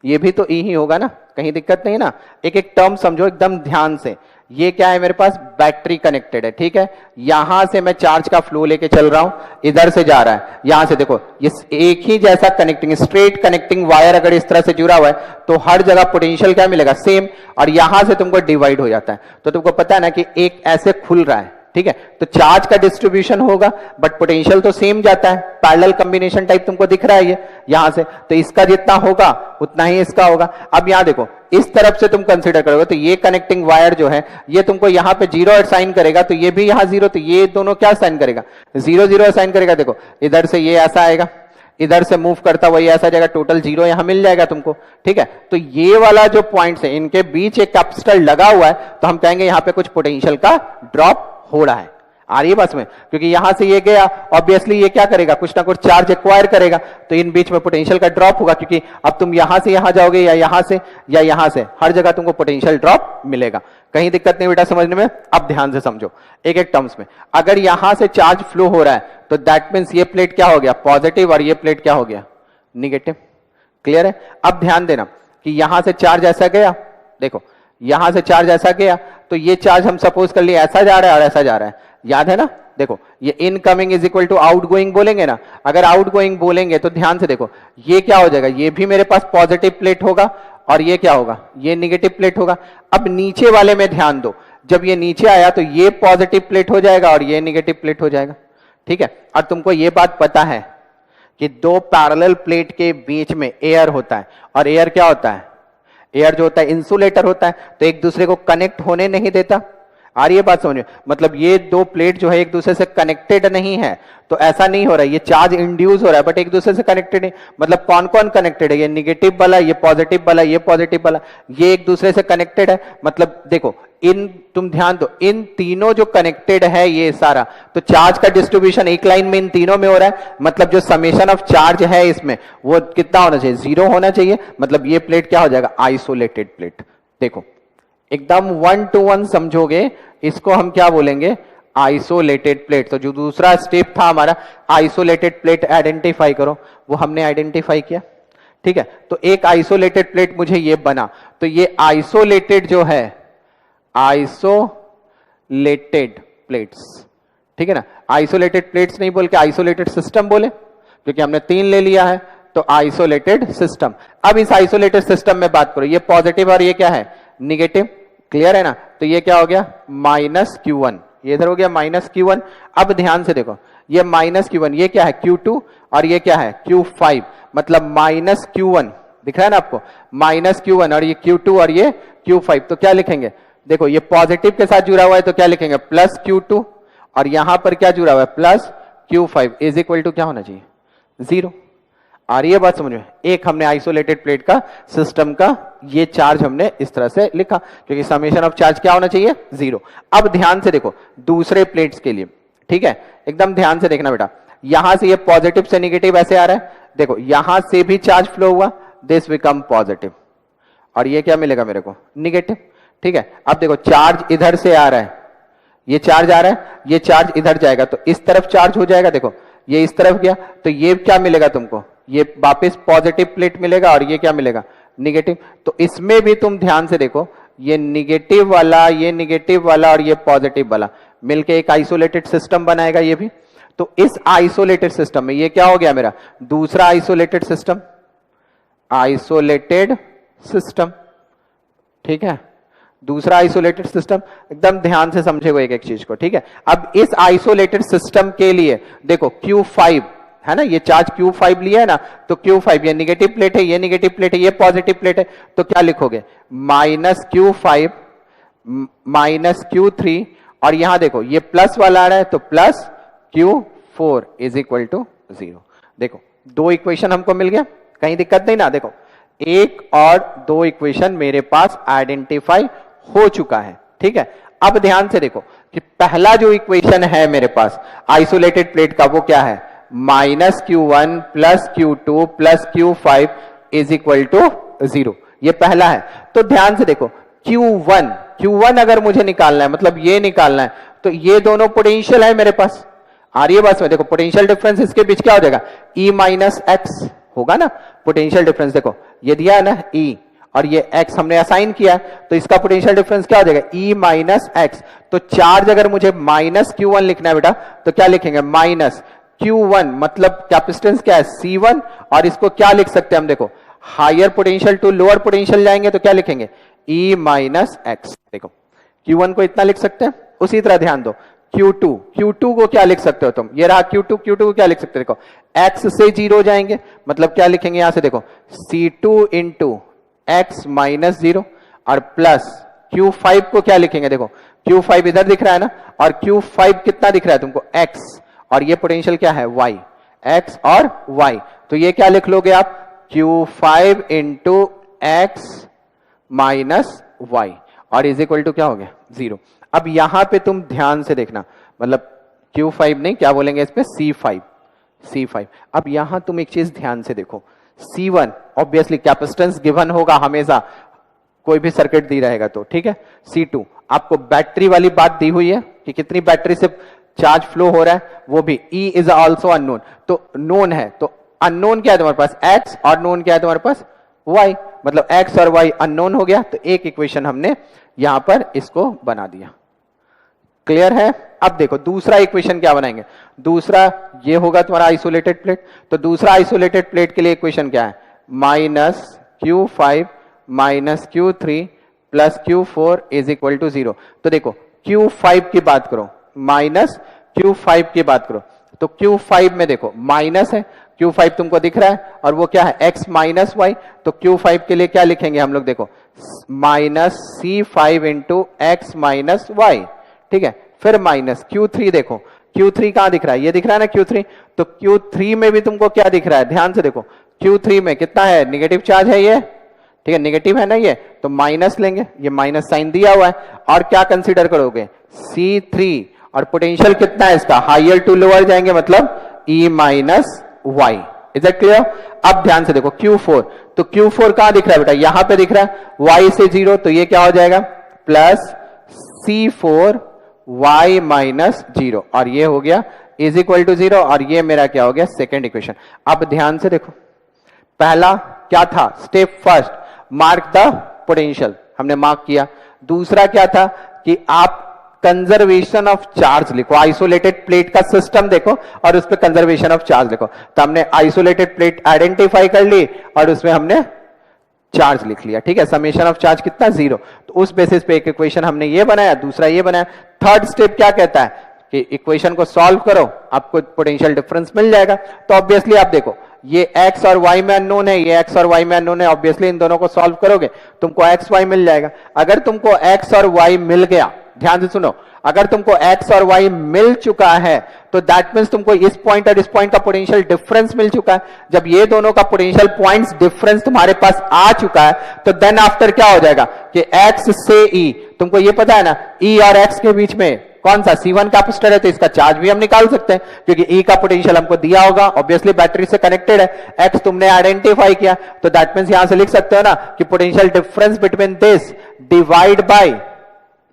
ये भी तो e ही होगा ना, कहीं दिक्कत नहीं ना। एक एक टर्म समझो एकदम ध्यान से। ये क्या है, मेरे पास बैटरी कनेक्टेड है, ठीक है। यहां से मैं चार्ज का फ्लो लेके चल रहा हूं, इधर से जा रहा है, यहां से देखो ये एक ही जैसा कनेक्टिंग स्ट्रेट कनेक्टिंग वायर अगर इस तरह से जुड़ा हुआ है तो हर जगह पोटेंशियल क्या मिलेगा, सेम। और यहां से तुमको डिवाइड हो जाता है, तो तुमको पता है ना कि एक ऐसे खुल रहा है, ठीक है, तो चार्ज का डिस्ट्रीब्यूशन होगा बट पोटेंशियल तो सेम जाता है। पैरेलल कॉम्बिनेशन टाइप तुमको दिख रहा है ये यहां से, तो इसका जितना होगा उतना ही इसका होगा। अब यहां देखो इस तरफ से तुम कंसीडर करोगे तो ये कनेक्टिंग वायर जो है ये तुमको यहां पे 0 असाइन करेगा, तो ये भी यहां 0, तो ये दोनों क्या असाइन करेगा, 0 0 असाइन करेगा। देखो इधर से ये ऐसा आएगा, इधर से मूव करता हुआ ये ऐसा जाएगा, टोटल 0 यहां मिल जाएगा तुमको, ठीक है। तो ये वाला जो पॉइंट्स है इनके बीच एक कैपेसिटर लगा हुआ है, तो हम कहेंगे यहां पे कुछ पोटेंशियल का ड्रॉप हो रहा है। आ रही है बस में, क्योंकि यहां से ये गया ऑब्वियसली ये क्या करेगा, कुछ ना कुछ चार्ज एक्वायर करेगा, तो इन बीच में पोटेंशियल का ड्रॉप होगा, क्योंकि अब तुम यहां से यहां जाओगे या यहां से हर जगह तुमको पोटेंशियल ड्रॉप मिलेगा। कहीं दिक्कत नहीं बेटा समझने में। अब ध्यान से समझो एक एक टर्म्स में, अगर यहां से चार्ज फ्लो हो रहा है तो दैट मीन्स ये प्लेट क्या हो गया, पॉजिटिव, और ये प्लेट क्या हो गया, निगेटिव। क्लियर है। अब ध्यान देना कि यहां से चार्ज ऐसा गया, देखो यहां से चार्ज ऐसा गया, तो ये चार्ज हम सपोज कर लिए ऐसा जा रहा है और ऐसा जा रहा है, याद है ना। देखो ये incoming is equal to outgoing बोलेंगे ना, अगर आउटगोइंग बोलेंगे तो ध्यान से देखो ये क्या हो जाएगा, ये भी मेरे पास पॉजिटिव प्लेट होगा और ये क्या होगा, ये निगेटिव प्लेट होगा। अब नीचे वाले में ध्यान दो, जब ये नीचे आया तो ये पॉजिटिव प्लेट हो जाएगा और ये निगेटिव प्लेट हो जाएगा, ठीक है। और तुमको ये बात पता है कि दो पैरेलल प्लेट के बीच में एयर होता है, और एयर क्या होता है, एयर जो होता है इंसुलेटर होता है, तो एक दूसरे को कनेक्ट होने नहीं देता। आ रही है बात समझ में, मतलब ये दो प्लेट जो है एक दूसरे से कनेक्टेड नहीं है, तो ऐसा नहीं हो रहा है, ये चार्ज इंड्यूस हो रहा है बट एक दूसरे से कनेक्टेड नहीं। मतलब कौन कौन कनेक्टेड है, ये निगेटिव वाला, ये पॉजिटिव वाला, ये पॉजिटिव वाला, ये एक दूसरे से कनेक्टेड है। मतलब देखो इन, तुम ध्यान दो, इन तीनों जो कनेक्टेड है ये सारा, तो चार्ज का डिस्ट्रीब्यूशन एक लाइन में इन तीनों में हो रहा है। मतलब जो समेशन ऑफ चार्ज है इसमें वो कितना होना चाहिए, 0 होना चाहिए। मतलब ये प्लेट क्या हो जाएगा, आइसोलेटेड प्लेट। देखो एकदम 1 to 1 समझोगे, इसको हम क्या बोलेंगे, आइसोलेटेड प्लेट। तो जो दूसरा स्टेप था हमारा, आइसोलेटेड प्लेट आइडेंटिफाई करो, वो हमने आइडेंटिफाई किया, ठीक है। तो एक आइसोलेटेड प्लेट मुझे ये बना, तो ये आइसोलेटेड जो है, आइसोलेटेड प्लेट्स, ठीक है ना। आइसोलेटेड प्लेट्स नहीं बोल के आइसोलेटेड सिस्टम बोले, क्योंकि हमने 3 ले लिया है, तो आइसोलेटेड सिस्टम। अब इस आइसोलेटेड सिस्टम में बात करो, ये पॉजिटिव और ये क्या है, निगेटिव। क्लियर है ना। तो ये क्या हो गया, -Q1, ये इधर हो गया -Q1। अब ध्यान से देखो, ये -Q1, ये क्या है, Q2, और ये क्या है, Q5। मतलब -Q1 दिख रहा है ना आपको, -Q1, और ये Q2 और ये Q5। तो क्या लिखेंगे, देखो ये पॉजिटिव के साथ जुड़ा हुआ है तो क्या लिखेंगे, +Q2, और यहां पर क्या जुड़ा हुआ है, +Q5 इज इक्वल टू क्या होना चाहिए, 0। आ रही है बात समझ में। एक हमने आइसोलेटेड प्लेट का सिस्टम का ये चार्ज हमने इस तरह से लिखा, क्योंकि समेशन ऑफ चार्ज क्या होना चाहिए, 0। अब ध्यान से देखो दूसरे प्लेट्स के लिए, ठीक है, एकदम ध्यान से देखना बेटा। यहां से ये पॉजिटिव से निगेटिव ऐसे आ रहा है, देखो यहां से भी चार्ज फ्लो हुआ, दिस बिकम पॉजिटिव, और ये क्या मिलेगा मेरे को, निगेटिव। ठीक है, अब देखो चार्ज इधर से आ रहा है, ये चार्ज आ रहा है, ये चार्ज इधर जाएगा तो इस तरफ चार्ज हो जाएगा, देखो ये इस तरफ गया तो ये क्या मिलेगा तुमको, ये वापस पॉजिटिव प्लेट मिलेगा, और ये क्या मिलेगा, निगेटिव। तो इसमें भी तुम ध्यान से देखो, ये निगेटिव वाला, ये निगेटिव वाला और ये पॉजिटिव वाला मिलके एक आइसोलेटेड सिस्टम बनाएगा ये भी। तो इस आइसोलेटेड सिस्टम में ये क्या हो गया मेरा, दूसरा आइसोलेटेड सिस्टम, आइसोलेटेड सिस्टम। ठीक है, दूसरा आइसोलेटेड सिस्टम, एकदम ध्यान से समझेगो एक एक चीज को। ठीक है, अब इस आइसोलेटेड सिस्टम के लिए देखो Q5 है ना, ये चार्ज Q5 लिया है ना, तो Q5 ये निगेटिव प्लेट है, ये निगेटिव प्लेट है, ये पॉजिटिव प्लेट है, तो क्या लिखोगे, -Q5 -Q3, और यहां देखो ये प्लस वाला आ रहा है तो plus Q4 is equal to 0। देखो दो इक्वेशन हमको मिल गया, कहीं दिक्कत नहीं ना। देखो एक और दो इक्वेशन मेरे पास आइडेंटिफाई हो चुका है। ठीक है, अब ध्यान से देखो कि पहला जो इक्वेशन है मेरे पास आइसोलेटेड प्लेट का, वो क्या है, -Q1 + Q2 + Q5 is equal to 0। ये पहला है। तो ध्यान से देखो Q1 अगर मुझे निकालना है, मतलब ये निकालना है, तो ये दोनों पोटेंशियल है मेरे पास। आ रही है बात में, देखो पोटेंशियल डिफरेंस इसके बीच क्या हो जाएगा, E - x होगा ना। पोटेंशियल डिफरेंस देखो ये दिया है ना E, और ये x हमने असाइन किया, तो इसका पोटेंशियल डिफरेंस क्या हो जाएगा, E - x। तो चार्ज अगर मुझे -Q1 लिखना है बेटा, तो क्या लिखेंगे, -Q1, मतलब कैपेसिटेंस क्या है, C1, और इसको क्या लिख सकते हैं हम, देखो higher potential to lower potential जाएंगे तो क्या लिखेंगे, E - x। देखो Q1 को इतना लिख सकते हैं। उसी तरह ध्यान दो Q2 को क्या लिख सकते हो तुम, ये रहा Q2 को क्या लिख सकते हो, देखो x से 0 जाएंगे, मतलब क्या लिखेंगे यहां से, देखो C2 × x - 0, और प्लस Q5 को क्या लिखेंगे, देखो Q5 इधर दिख रहा है ना, और Q5 कितना दिख रहा है तुमको, x, और ये पोटेंशियल क्या है, y, x और y। तो ये क्या लिख लोगे आप, Q5 × x - y, और इज इक्वल टू क्या हो गया, 0। अब यहां पे तुम ध्यान से देखना, मतलब Q5 नहीं, क्या बोलेंगे इसमें, C5। अब यहां तुम एक चीज ध्यान से देखो, C1 ऑब्वियसली कैपेसिटेंस गिवन होगा हमेशा, कोई भी सर्किट दी रहेगा तो। ठीक है, C2 आपको बैटरी वाली बात दी हुई है कि कितनी बैटरी से चार्ज फ्लो हो रहा है, वो भी E इज ऑल्सो अननोन, तो नोन है, तो अननोन क्या है तुम्हारे पास, x, और नोन क्या है तुम्हारे पास, y, मतलब x और y अननोन हो गया। तो एक इक्वेशन हमने यहां पर इसको बना दिया। क्लियर है। अब देखो दूसरा इक्वेशन क्या बनाएंगे, दूसरा ये होगा तुम्हारा आइसोलेटेड प्लेट। तो दूसरा आइसोलेटेड प्लेट के लिए इक्वेशन क्या है, -Q5 - Q3 + Q4 is equal to 0। तो देखो Q5 की बात करो, -Q5 की बात करो, तो Q5 में देखो माइनस है, Q5 तुमको दिख रहा है, और वो क्या है, x - y। तो Q5 के लिए क्या लिखेंगे हम लोग, देखो -C5 × x - y। ठीक है, फिर माइनस Q3, देखो Q3 कहां दिख रहा है, ये दिख रहा है ना Q3। तो Q3 में भी तुमको क्या दिख रहा है, ध्यान से देखो Q3 में कितना है, निगेटिव चार्ज है ये। ठीक है, निगेटिव है ना ये, तो माइनस लेंगे, ये माइनस साइन दिया हुआ है, और क्या कंसीडर करोगे, C3, और पोटेंशियल कितना है इसका, हायर टू लोअर जाएंगे, मतलब E - y। Is that clear. अब ध्यान से देखो Q4, तो Q4 कहां दिख रहा है बेटा, यहां पे दिख रहा है, y से 0, तो ये क्या हो जाएगा, प्लस C4 y - 0, और ये हो गया इज इक्वल टू 0, और ये मेरा क्या हो गया, सेकेंड इक्वेशन। अब ध्यान से देखो, पहला क्या था, step first, mark the potential, हमने मार्क किया। दूसरा क्या था कि आप कंजर्वेशन ऑफ चार्ज लिखो, आइसोलेटेड प्लेट का सिस्टम देखो और उस पर कंजर्वेशन ऑफ चार्ज लिखो। तो हमने आइसोलेटेड प्लेट आइडेंटिफाई कर ली, और उसमें हमने चार्ज लिख लिया। ठीक है, समेशन ऑफ चार्ज कितना, 0। तो उस बेसिस पे एक इक्वेशन हमने ये बनाया, दूसरा ये बनाया। थर्ड स्टेप क्या कहता है कि इक्वेशन को सॉल्व करो, आपको पोटेंशियल डिफरेंस मिल जाएगा। तो ऑब्वियसली आप देखो, ये x और y में अननोन है, ये x और y में अननोन है, ऑब्वियसली इन दोनों को सॉल्व करोगे तुमको x y मिल जाएगा। अगर तुमको x और y मिल गया, ध्यान से सुनो, अगर तुमको x और y मिल चुका है, तो दैट मींस तुमको इस पॉइंट और इस पॉइंट का पोटेंशियल डिफरेंस मिल चुका है। जब ये दोनों का पोटेंशियल पॉइंट्स डिफरेंस तुम्हारे पास आ चुका है, तो देन आफ्टर क्या हो जाएगा कि x से e, तुमको ये पता है ना, e और x के बीच में कौन सा C1 कैपेसिटर है तो इसका चार्ज भी हम निकाल सकते हैं क्योंकि E का पोटेंशियल हमको दिया होगा, ऑब्वियसली बैटरी से कनेक्टेड है, X तुमने आइडेंटिफाई किया तो दैट मींस यहां से लिख सकते हो ना कि potential difference between this divide by,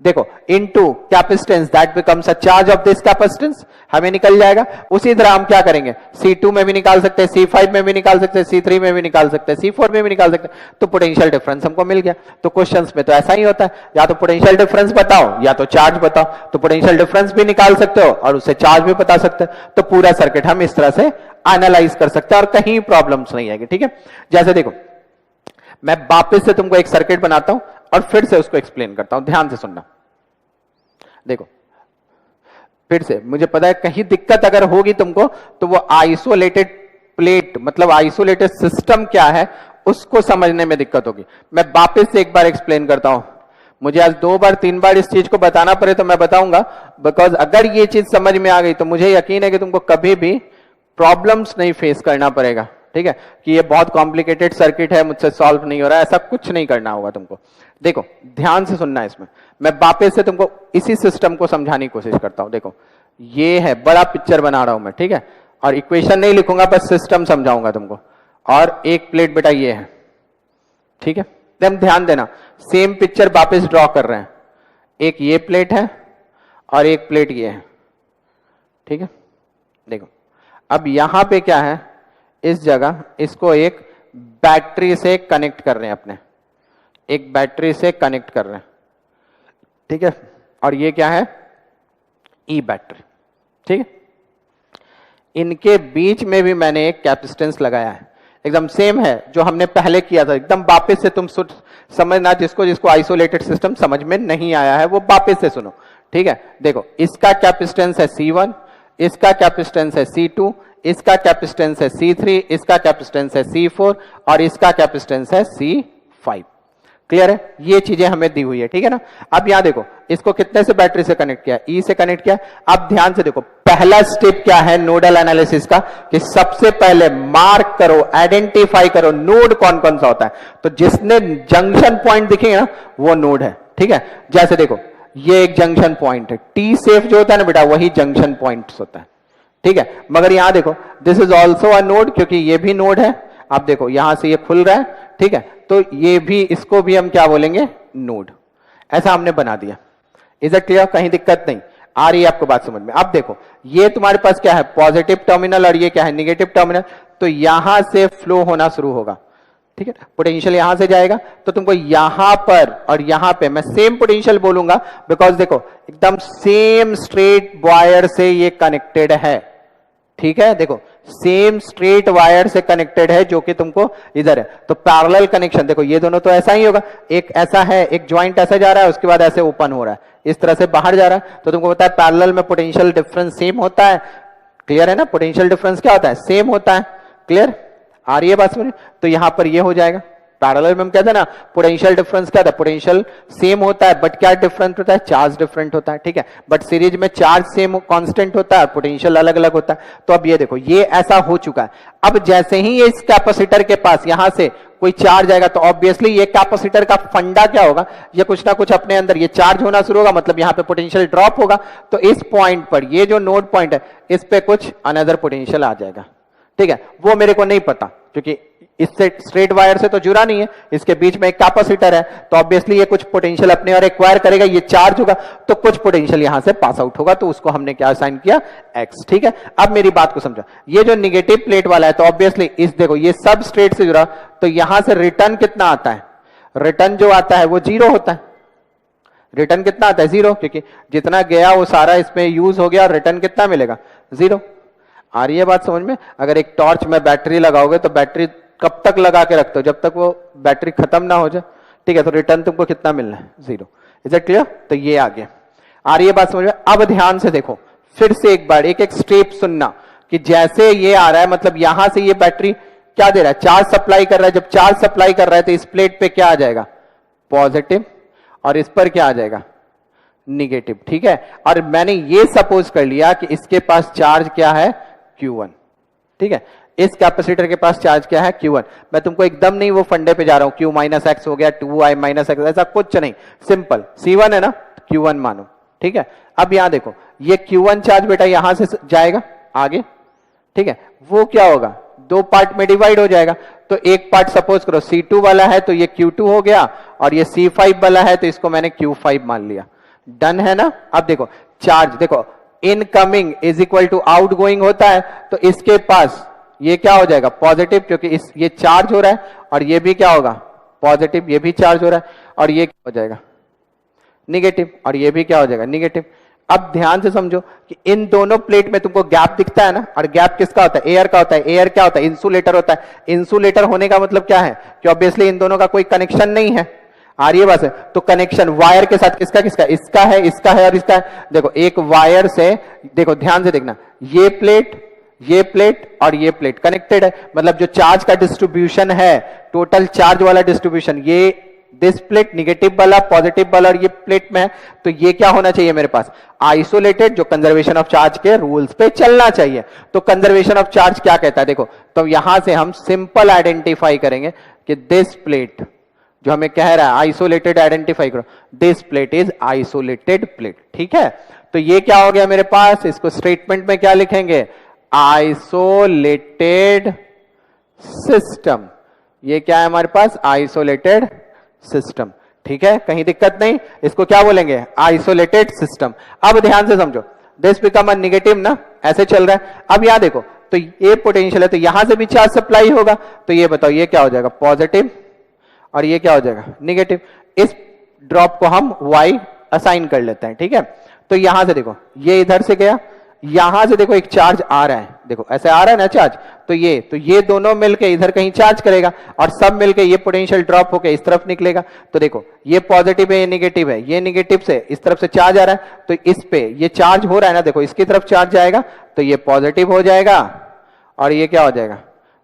देखो into capacitance that becomes a charge of this capacitance, हमें निकल जाएगा। उसी तरह हम क्या करेंगे, C2 में भी निकाल सकते हैं, C5 में भी निकाल सकते हैं, C3 में भी निकाल सकते हैं, C4 में भी निकाल सकते हैं, तो पोटेंशियल डिफरेंस हमको मिल गया। तो क्वेश्चंस में तो ऐसा ही होता है, या तो पोटेंशियल डिफरेंस बताओ या तो चार्ज बताओ, तो पोटेंशियल डिफरेंस भी निकाल सकते हो और उससे चार्ज भी बता सकते हो, तो पूरा सर्किट हम इस तरह से एनालाइज कर सकते हैं और कहीं प्रॉब्लम्स नहीं आएगी। ठीक है, जैसे देखो मैं वापस से तुमको एक सर्किट बनाता हूं और फिर से उसको एक्सप्लेन करता हूं, ध्यान से सुनना। देखो फिर से, मुझे पता है कहीं दिक्कत अगर होगी तुमको तो वो आइसोलेटेड प्लेट मतलब आइसोलेटेड सिस्टम क्या है उसको समझने में दिक्कत होगी। मैं वापस से एक बार एक्सप्लेन करता हूं, मुझे आज 2 बार 3 बार इस चीज को बताना पड़े तो मैं बताऊंगा, बिकॉज अगर ये चीज समझ में आ गई तो मुझे यकीन है कि तुमको कभी भी प्रॉब्लम्स नहीं फेस करना पड़ेगा। ठीक है, कि ये बहुत कॉम्प्लिकेटेड सर्किट है, मुझसे सॉल्व नहीं हो रहा है, ऐसा कुछ नहीं करना होगा तुमको। देखो ध्यान से सुनना है इसमें, मैं वापस से तुमको इसी सिस्टम को समझाने की कोशिश करता हूं। देखो ये है, बड़ा पिक्चर बना रहा हूं मैं, ठीक है, और इक्वेशन नहीं लिखूंगा, बस सिस्टम समझाऊंगा तुमको। और एक प्लेट बेटा ये है, ठीक है, एकदम ध्यान देना, सेम पिक्चर वापस ड्रॉ कर रहे हैं। एक ये प्लेट है और एक प्लेट ये है, ठीक है। देखो अब यहां पे क्या है, इस जगह इसको एक बैटरी से कनेक्ट कर रहे हैं, अपने एक बैटरी से कनेक्ट कर रहे हैं, ठीक है, और ये क्या है, ई बैटरी, ठीक है। इनके बीच में भी मैंने एक कैपेसिटेंस लगाया है, एकदम सेम है जो हमने पहले किया था, एकदम वापस से तुम समझना, जिसको आइसोलेटेड सिस्टम समझ में नहीं आया है वो वापस से सुनो, ठीक है। देखो इसका कैपेसिटेंस है C1, इसका कैपेसिटेंस है C2, इसका कैपेसिटेंस है C3, इसका कैपेसिटेंस है C4 और इसका कैपेसिटेंस है C5। क्लियर है, ये चीजें हमें दी हुई है, ठीक है ना। अब यहां देखो इसको कितने से बैटरी से कनेक्ट किया, ई से कनेक्ट किया। अब ध्यान से देखो, पहला स्टेप क्या है नोडल एनालिसिस का, कि सबसे पहले मार्क करो, आइडेंटिफाई करो नोड कौन कौन सा होता है। तो जिसने जंक्शन पॉइंट दिखेगा ना वो नोड है, ठीक है। जैसे देखो ये एक जंक्शन पॉइंट है, टी सेफ जो होता है ना बेटा वही जंक्शन पॉइंट होता है, ठीक है। मगर यहां देखो this is also a node, क्योंकि ये भी नोड है। आप देखो यहां से ये खुल रहा है, ठीक है, तो ये भी, इसको भी हम क्या बोलेंगे, नोड। ऐसा हमने बना दिया। इज इट क्लियर, कहीं दिक्कत नहीं आ रही है आपको बात समझ में। अब देखो ये तुम्हारे पास क्या है, पॉजिटिव टर्मिनल और ये क्या है, निगेटिव टर्मिनल। तो यहां से फ्लो होना शुरू होगा, ठीक है, पोटेंशियल यहां से जाएगा। तो तुमको यहां पर और यहां पे मैं सेम पोटेंशियल बोलूंगा, बिकॉज देखो एकदम सेम स्ट्रेट वायर से ये कनेक्टेड है, ठीक है। देखो सेम स्ट्रेट वायर से कनेक्टेड है जो कि तुमको इधर है, तो पैरेलल कनेक्शन। देखो ये दोनों तो ऐसा ही होगा, एक ऐसा है, एक ज्वाइंट ऐसा जा रहा है, उसके बाद ऐसे ओपन हो रहा है, इस तरह से बाहर जा रहा है। तो तुमको पता है पैरेलल में पोटेंशियल डिफरेंस सेम होता है, क्लियर है ना। पोटेंशियल डिफरेंस क्या होता है, सेम होता है, क्लियर आ रही है बात समझ। तो यहां पर ये हो जाएगा, पैरेलल में हम कहते हैं ना पोटेंशियल डिफरेंस क्या था, पोटेंशियल सेम होता है बट क्या डिफरेंट होता है, चार्ज डिफरेंट होता है, ठीक है। बट सीरीज में चार्ज सेम कांस्टेंट होता है, पोटेंशियल अलग अलग होता है। तो अब ये देखो ये ऐसा हो चुका है। अब जैसे ही ये इस कैपेसिटर के पास यहां से कोई चार्ज आएगा तो ऑब्वियसली ये कैपेसिटर का फंडा क्या होगा, ये कुछ ना कुछ अपने अंदर ये चार्ज होना शुरू होगा, मतलब यहां पे पोटेंशियल ड्रॉप होगा। तो इस पॉइंट पर ये जो नोड पॉइंट है इस पे कुछ अनदर पोटेंशियल आ जाएगा, ठीक है। वो मेरे को नहीं पता क्योंकि इससे स्ट्रेट वायर से तो जुड़ा नहीं है, इसके बीच में एक कैपेसिटर है, तो ऑब्वियसली ये कुछ पोटेंशियल अपने और एक्वायर करेगा, ये चार्ज होगा तो कुछ पोटेंशियल यहां से पास आउट होगा, तो उसको हमने क्या असाइन किया, एक्स, ठीक है। अब मेरी बात को समझो, ये जो निगेटिव प्लेट वाला है तो ऑब्वियसली इस देखो ये सब स्ट्रेट से जुड़ा, तो यहां से रिटर्न कितना आता है, रिटर्न जो आता है वो 0 होता है। रिटर्न कितना आता है, 0, क्योंकि जितना गया वो सारा इसमें यूज हो गया और रिटर्न कितना मिलेगा, 0। आ रही है बात समझ में। अगर एक टॉर्च में बैटरी लगाओगे तो बैटरी कब तक लगा के रखते हो, जब तक वो बैटरी खत्म ना हो जाए, ठीक है। तो रिटर्न तुमको कितना मिलना है, 0। Is it clear. तो ये आ गया, आ रही है बात समझ में। अब ध्यान से देखो फिर से एक बार एक एक स्टेप सुनना, कि जैसे ये आ रहा है मतलब यहां से ये बैटरी क्या दे रहा है, चार्ज सप्लाई कर रहा है। जब चार्ज सप्लाई कर रहा है तो इस प्लेट पे क्या आ जाएगा, पॉजिटिव, और इस पर क्या आ जाएगा, निगेटिव, ठीक है। और मैंने ये सपोज कर लिया कि इसके पास चार्ज क्या है, Q1, ठीक है। इस कैपेसिटर के पास चार्ज क्या है, Q1। मैं तुमको एकदम नहीं वो फंडे पे जा रहा हूं, Q - x हो गया 2i - x, ऐसा कुछ नहीं, सिंपल, C1 है ना, Q1 मानो, ठीक है। अब यहां देखो ये Q1 चार्ज बेटा यहां से जाएगा आगे, ठीक है, वो क्या होगा, दो पार्ट में डिवाइड हो जाएगा। तो एक पार्ट सपोज करो C2 वाला है तो ये Q2 हो गया, और ये C5 वाला है तो इसको मैंने Q5 मान लिया। डन है ना। अब देखो चार्ज, देखो incoming is equal to outgoing होता है, तो इसके पास ये क्या हो जाएगा, पॉजिटिव, क्योंकि इस ये चार्ज हो रहा है, और ये भी क्या होगा, पॉजिटिव, ये भी चार्ज हो रहा है, और ये क्या हो जाएगा, निगेटिव, और ये भी क्या हो जाएगा, निगेटिव। अब ध्यान से समझो कि इन दोनों प्लेट में तुमको गैप दिखता है ना, और गैप किसका होता है, एयर का होता है। एयर क्या होता है, इंसुलेटर होता है। इंसुलेटर होने का मतलब क्या है कि ऑब्वियसली इन दोनों का कोई कनेक्शन नहीं है। आ रही है बात है। तो कनेक्शन वायर के साथ किसका किसका, इसका है, इसका है और इसका है। देखो एक वायर से, देखो ध्यान से देखना, ये प्लेट और ये प्लेट कनेक्टेड है, मतलब जो चार्ज का डिस्ट्रीब्यूशन है, टोटल चार्ज वाला डिस्ट्रीब्यूशन, ये दिस प्लेट निगेटिव वाला, पॉजिटिव वाला, और ये प्लेट में है। तो ये क्या होना चाहिए मेरे पास, आइसोलेटेड, जो कंजर्वेशन ऑफ चार्ज के रूल्स पे चलना चाहिए। तो कंजर्वेशन ऑफ चार्ज क्या कहता है, देखो तो यहां से हम सिंपल आइडेंटिफाई करेंगे कि दिस प्लेट जो हमें कह रहा है आइसोलेटेड, आइडेंटिफाई करो, this plate is isolated plate, ठीक है। तो ये क्या हो गया मेरे पास, इसको स्टेटमेंट में क्या लिखेंगे, आइसोलेटेड सिस्टम। ये क्या है हमारे पास, आइसोलेटेड सिस्टम, ठीक है, कहीं दिक्कत नहीं। इसको क्या बोलेंगे, आइसोलेटेड सिस्टम। अब ध्यान से समझो, दिस बिकम अ निगेटिव ना, ऐसे चल रहा है। अब यहां देखो तो ये पोटेंशियल है, तो यहां से भी चार्ज सप्लाई होगा, तो ये बताओ ये क्या हो जाएगा, पॉजिटिव, और ये क्या हो जाएगा, निगेटिव। इस ड्रॉप को हम y असाइन कर लेते हैं, ठीक है। तो यहां से देखो ये इधर से गया, यहां से देखो एक चार्ज आ रहा है, देखो ऐसे आ रहा है ना चार्ज, तो ये दोनों मिलके इधर कहीं चार्ज करेगा, और सब मिलके ये पोटेंशियल ड्रॉप होके इस तरफ निकलेगा। तो देखो ये पॉजिटिव है, ये निगेटिव है, ये निगेटिव से इस तरफ से चार्ज आ रहा है, तो इस पे ये चार्ज हो रहा है ना, देखो इसकी तरफ चार्ज जाएगा तो ये पॉजिटिव हो जाएगा, और ये क्या हो जाएगा,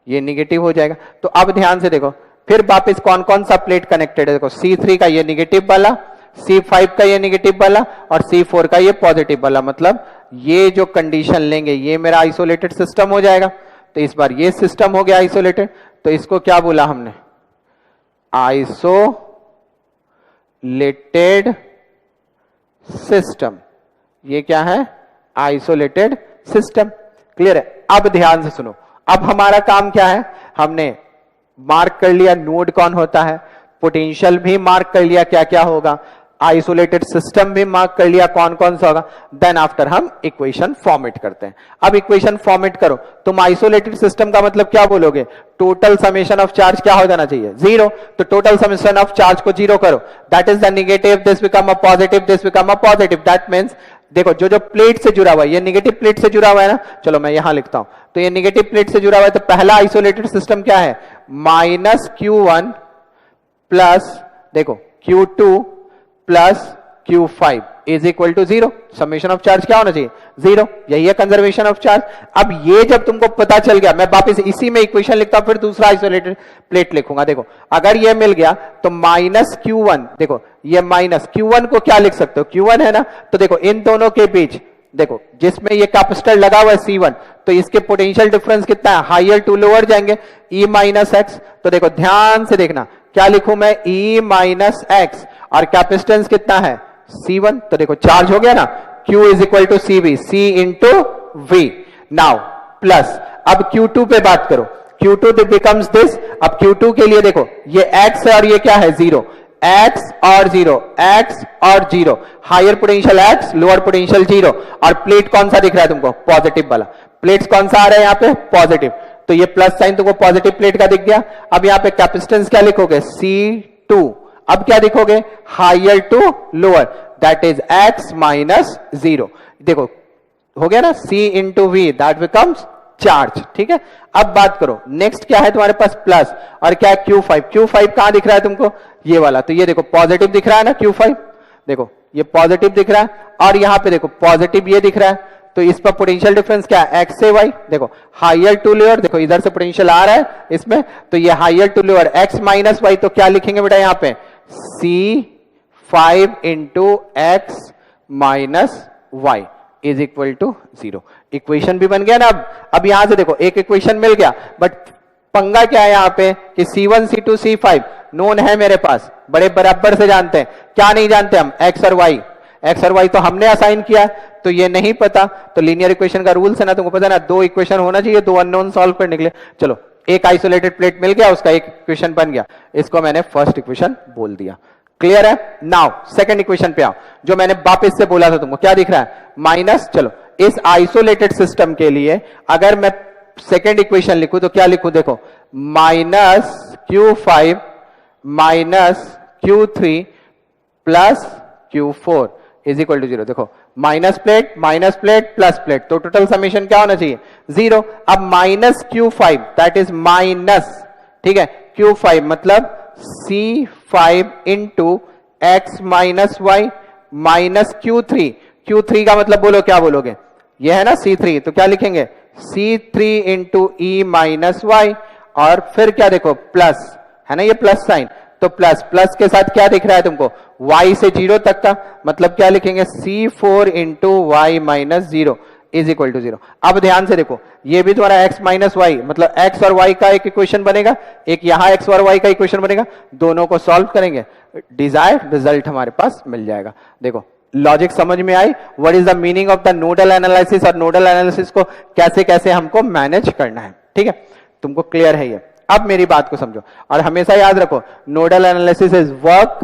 ये निगेटिव हो जाएगा। तो अब ध्यान से देखो फिर वापस कौन कौन सा प्लेट कनेक्टेड है, देखो C3 का ये निगेटिव वाला, C5 का ये निगेटिव वाला, और C4 का ये पॉजिटिव वाला। मतलब ये जो कंडीशन लेंगे ये मेरा आइसोलेटेड सिस्टम हो जाएगा। तो इस बार ये सिस्टम हो गया आइसोलेटेड, तो इसको क्या बोला हमने, आइसोलेटेड सिस्टम। ये क्या है, आइसोलेटेड सिस्टम। क्लियर है। अब ध्यान से सुनो, अब हमारा काम क्या है, हमने मार्क कर लिया नोड कौन होता है, पोटेंशियल भी मार्क कर लिया क्या क्या होगा, आइसोलेटेड सिस्टम भी मार्क कर लिया कौन कौन सा होगा। देन आफ्टर हम इक्वेशन फॉर्मेट करते हैं। अब इक्वेशन फॉर्मेट करो, तुम आइसोलेटेड सिस्टम का मतलब क्या बोलोगे, टोटल समेशन ऑफ चार्ज क्या हो जाना चाहिए, जीरो। तो टोटल समेशन ऑफ चार्ज को जीरो करो, that is the negative, this become a positive, this become a positive. That means देखो जो जो प्लेट से जुड़ा हुआ है, ये निगेटिव प्लेट से जुड़ा हुआ है ना, चलो मैं यहां लिखता हूं, तो ये निगेटिव प्लेट से जुड़ा हुआ है, तो पहला आइसोलेटेड सिस्टम क्या है, -Q1 प्लस देखो Q2 plus Q5 is equal to zero. Summation of charge क्या होना चाहिए, जीरो। यही है कंजर्वेशन ऑफ चार्ज। अब ये जब तुमको पता चल गया, मैं वापस इसी में इक्वेशन लिखता हूं, फिर दूसरा आइसोलेटेड प्लेट लिखूंगा। देखो अगर ये मिल गया तो -Q1, देखो ये -Q1 को क्या लिख सकते हो, Q1 है ना, तो देखो इन दोनों के बीच देखो जिसमें ये कैपेसिटर लगा हुआ है C1, तो इसके पोटेंशियल डिफरेंस कितना है, हायर टू लोअर जाएंगे, E - x। तो देखो ध्यान से देखना, क्या लिखूं मैं, E - x, और कैपेसिटेंस कितना है C1। तो देखो चार्ज हो गया ना, Q is equal to CV, C into V। Now plus अब Q2 पे बात करो, Q2 बिकम्स दिस। अब Q2 के लिए देखो ये x है और ये क्या है, जीरो, x और जीरो, x और zero, higher potential x, lower potential zero. और प्लेट कौन सा दिख रहा है तुमको, पॉजिटिव वाला। प्लेट्स कौन सा आ रहा है यहाँ पे, पॉजिटिव, तो ये प्लस साइन तुमको पॉजिटिव प्लेट का दिख गया। अब यहाँ पे कैपेसिटेंस क्या लिखोगे, C2। अब क्या लिखोगे, higher to lower, that is x - 0। देखो हो गया ना, C into V, that becomes charge. ठीक है। अब बात करो नेक्स्ट क्या है तुम्हारे पास, प्लस, और क्या है Q5। Q5 कहां दिख रहा है तुमको, ये वाला, तो ये देखो पॉजिटिव दिख रहा है ना Q5, देखो ये पॉजिटिव दिख रहा है, और यहां पे देखो पॉजिटिव ये दिख रहा है। तो इस पर पोटेंशियल डिफरेंस क्या है, x से y, देखो हायर टू लोअर, देखो इधर से पोटेंशियल आ रहा है इसमें, तो ये higher to lower x - y, तो क्या लिखेंगे बेटा यहाँ पे, C5 इंटू x - y is equal to 0। Equation भी बन गया ना। अब यहां से देखो एक इक्वेशन मिल गया, बट पंगा क्या है यहाँ पे कि C1 C2 C5 नोन है मेरे पास, बड़े बराबर से जानते हैं। क्या नहीं जानते हम, x और y। एक्स और वाई तो हमने असाइन किया, तो ये नहीं पता, तो लीनियर इक्वेशन का रूल्स है ना, तुमको पता है ना, दो इक्वेशन होना चाहिए, दो अननोन सॉल्व करने के लिए। चलो एक आइसोलेटेड प्लेट मिल गया, उसका एक इक्वेशन बन गया, इसको मैंने फर्स्ट इक्वेशन बोल दिया। क्लियर है? नाउ सेकंड इक्वेशन पे आओ, जो मैंने वापस से बोला था तुमको, क्या दिख रहा है? माइनस। चलो इस आइसोलेटेड सिस्टम के लिए अगर मैं सेकंड इक्वेशन लिखूं तो क्या लिखूं? देखो, minus Q5 minus Q3 plus Q4 is equal to 0। देखो माइनस प्लेट प्लस प्लेट, तो टोटल समेशन क्या होना चाहिए? 0। अब minus Q5 that is minus, ठीक है, Q5 मतलब C5 into x minus y minus Q3 का मतलब बोलो, क्या बोलोगे? ये है ना C3, तो क्या लिखेंगे? C3 into E minus Y, और फिर क्या देखो प्लस, है ना ये प्लस साइन, तो प्लस के साथ क्या दिख रहा है तुमको? y से 0 तक का, मतलब क्या लिखेंगे? C4 into y minus 0 is equal to 0। अब ध्यान से देखो, ये भी तुम्हारा x माइनस वाई, मतलब x और y का एक इक्वेशन बनेगा, एक यहां x और y का इक्वेशन बनेगा, दोनों को सॉल्व करेंगे, डिजायर्ड रिजल्ट हमारे पास मिल जाएगा। देखो लॉजिक समझ में आई? What is the meaning of the nodal analysis, और नोडल एनालिसिस को कैसे कैसे हमको मैनेज करना है, ठीक है? तुमको क्लियर है ये? अब मेरी बात को समझो, और हमेशा याद रखो, नोडल एनालिसिस इज वर्क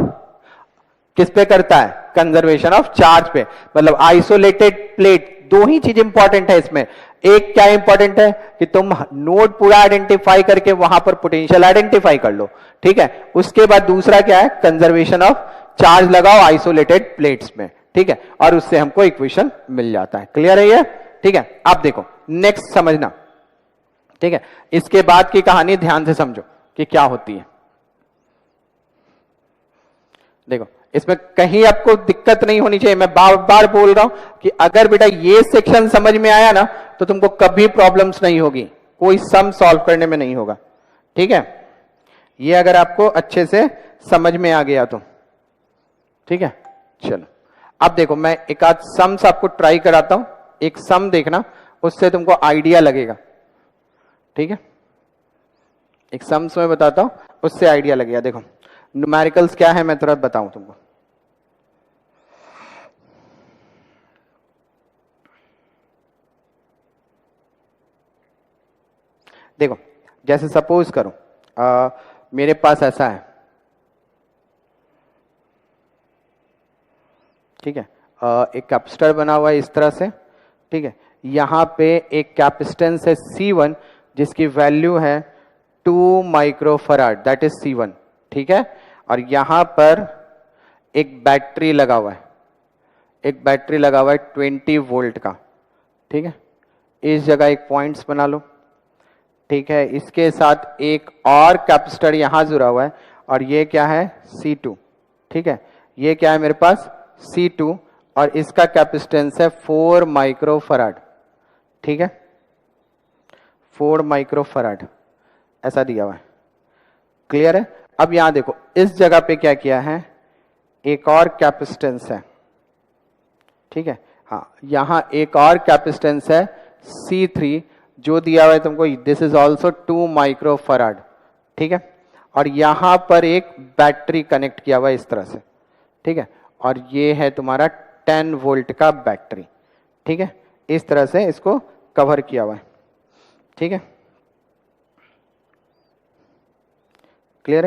किस पे करता है? कंजर्वेशन ऑफ चार्ज पे। मतलब आइसोलेटेड प्लेट, दो ही चीज इंपॉर्टेंट है इसमें। एक क्या इंपॉर्टेंट है कि तुम नोड पूरा आइडेंटिफाई करके वहां पर पोटेंशियल आइडेंटिफाई कर लो, ठीक है? उसके बाद दूसरा क्या है? कंजर्वेशन ऑफ चार्ज लगाओ आइसोलेटेड प्लेट्स में, ठीक है? और उससे हमको इक्वेशन मिल जाता है। क्लियर है ये? ठीक है, अब देखो नेक्स्ट समझना, ठीक है? इसके बाद की कहानी ध्यान से समझो कि क्या होती है। देखो इसमें कहीं आपको दिक्कत नहीं होनी चाहिए, मैं बार बार बोल रहा हूं कि अगर बेटा ये सेक्शन समझ में आया ना, तो तुमको कभी प्रॉब्लम्स नहीं होगी, कोई सम सॉल्व करने में नहीं होगा, ठीक है? ये अगर आपको अच्छे से समझ में आ गया तो, ठीक है? चलो अब देखो, मैं एक आध सम्स आपको ट्राई कराता हूं, एक सम देखना, उससे तुमको आइडिया लगेगा, ठीक है? एक सम्स में बताता हूं, उससे आइडिया लगेगा। देखो न्यूमेरिकल्स क्या है मैं तुरंत बताऊं तुमको। देखो जैसे सपोज करो मेरे पास ऐसा है, ठीक है? एक कैपेसिटर बना हुआ है इस तरह से, ठीक है? यहां पे एक कैपेसिटेंस है C1 जिसकी वैल्यू है 2 माइक्रोफराड, दैट इज C1, ठीक है? और यहां पर एक बैटरी लगा हुआ है, एक बैटरी लगा हुआ है 20 वोल्ट का, ठीक है? इस जगह एक पॉइंट्स बना लो, ठीक है? इसके साथ एक और कैपेसिटर यहां जुड़ा हुआ है, और ये क्या है? C2, ठीक है? ये क्या है मेरे पास? C2, और इसका कैपेसिटेंस है 4 माइक्रोफराड, ठीक है? 4 माइक्रोफराड ऐसा दिया हुआ है। क्लियर है? अब यहां देखो, इस जगह पे क्या किया है? एक और कैपेसिटेंस है, ठीक है? हाँ, यहां एक और कैपेसिटेंस है C3 जो दिया हुआ है तुमको, दिस इज ऑल्सो 2 माइक्रोफराड, ठीक है? और यहां पर एक बैटरी कनेक्ट किया हुआ है इस तरह से, ठीक है? और ये है तुम्हारा 10 वोल्ट का बैटरी, ठीक है? इस तरह से इसको कवर किया हुआ है, ठीक है? क्लियर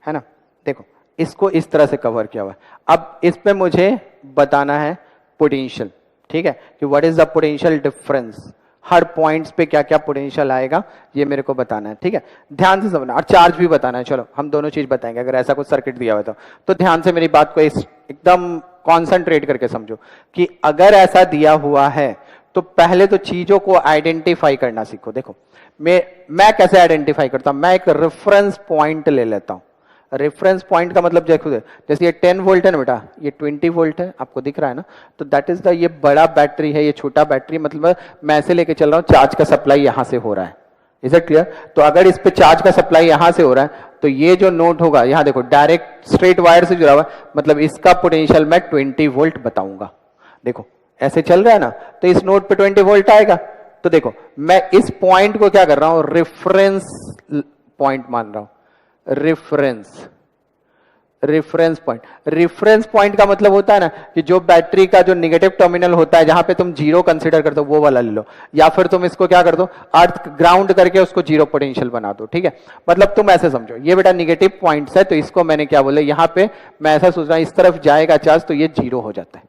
है ना? देखो इसको इस तरह से कवर किया हुआ है। अब इस पे मुझे बताना है पोटेंशियल, ठीक है? कि what is the potential difference, her points पे क्या क्या पोटेंशियल आएगा ये मेरे को बताना है, ठीक है? ध्यान से समझना, और चार्ज भी बताना है। चलो हम दोनों चीज बताएंगे अगर ऐसा कुछ सर्किट दिया हुआ तो ध्यान से मेरी बात को एकदम कॉन्सेंट्रेट करके समझो कि अगर ऐसा दिया हुआ है तो पहले तो चीजों को आइडेंटिफाई करना सीखो। देखो मैं कैसे आइडेंटिफाई करता हूं? मैं एक रेफरेंस पॉइंट ले लेता हूं। रेफरेंस पॉइंट का मतलब जैसे ये 10 वोल्ट है ना बेटा, ये 20 वोल्ट है, आपको दिख रहा है ना? तो दैट इज द, ये बड़ा बैटरी है, ये छोटा बैटरी, मतलब मैं ऐसे लेके चल रहा हूं, चार्ज का सप्लाई यहां से हो रहा है। Is it clear? तो अगर इस पे चार्ज का सप्लाई यहां से हो रहा है तो ये जो नोड होगा, यहां देखो डायरेक्ट स्ट्रेट वायर से जुड़ा हुआ, मतलब इसका पोटेंशियल मैं 20 वोल्ट बताऊंगा। देखो ऐसे चल रहा है ना, तो इस नोड पे 20 वोल्ट आएगा। तो देखो मैं इस पॉइंट को क्या कर रहा हूं? रेफरेंस पॉइंट मान रहा हूं, रेफरेंस। रेफरेंस पॉइंट का मतलब होता है ना कि जो बैटरी का जो निगेटिव टर्मिनल होता है जहां पे तुम जीरो कंसीडर करते हो वो वाला ले लो, या फिर तुम इसको क्या कर दो, अर्थ ग्राउंड करके उसको जीरो पोटेंशियल बना दो, ठीक है। मतलब तुम ऐसे समझो, ये बेटा निगेटिव पॉइंट्स है, तो इसको मैंने क्या बोला, यहां पे मैं ऐसा सोच रहा हूं इस तरफ जाएगा चार्ज तो ये जीरो हो जाता है।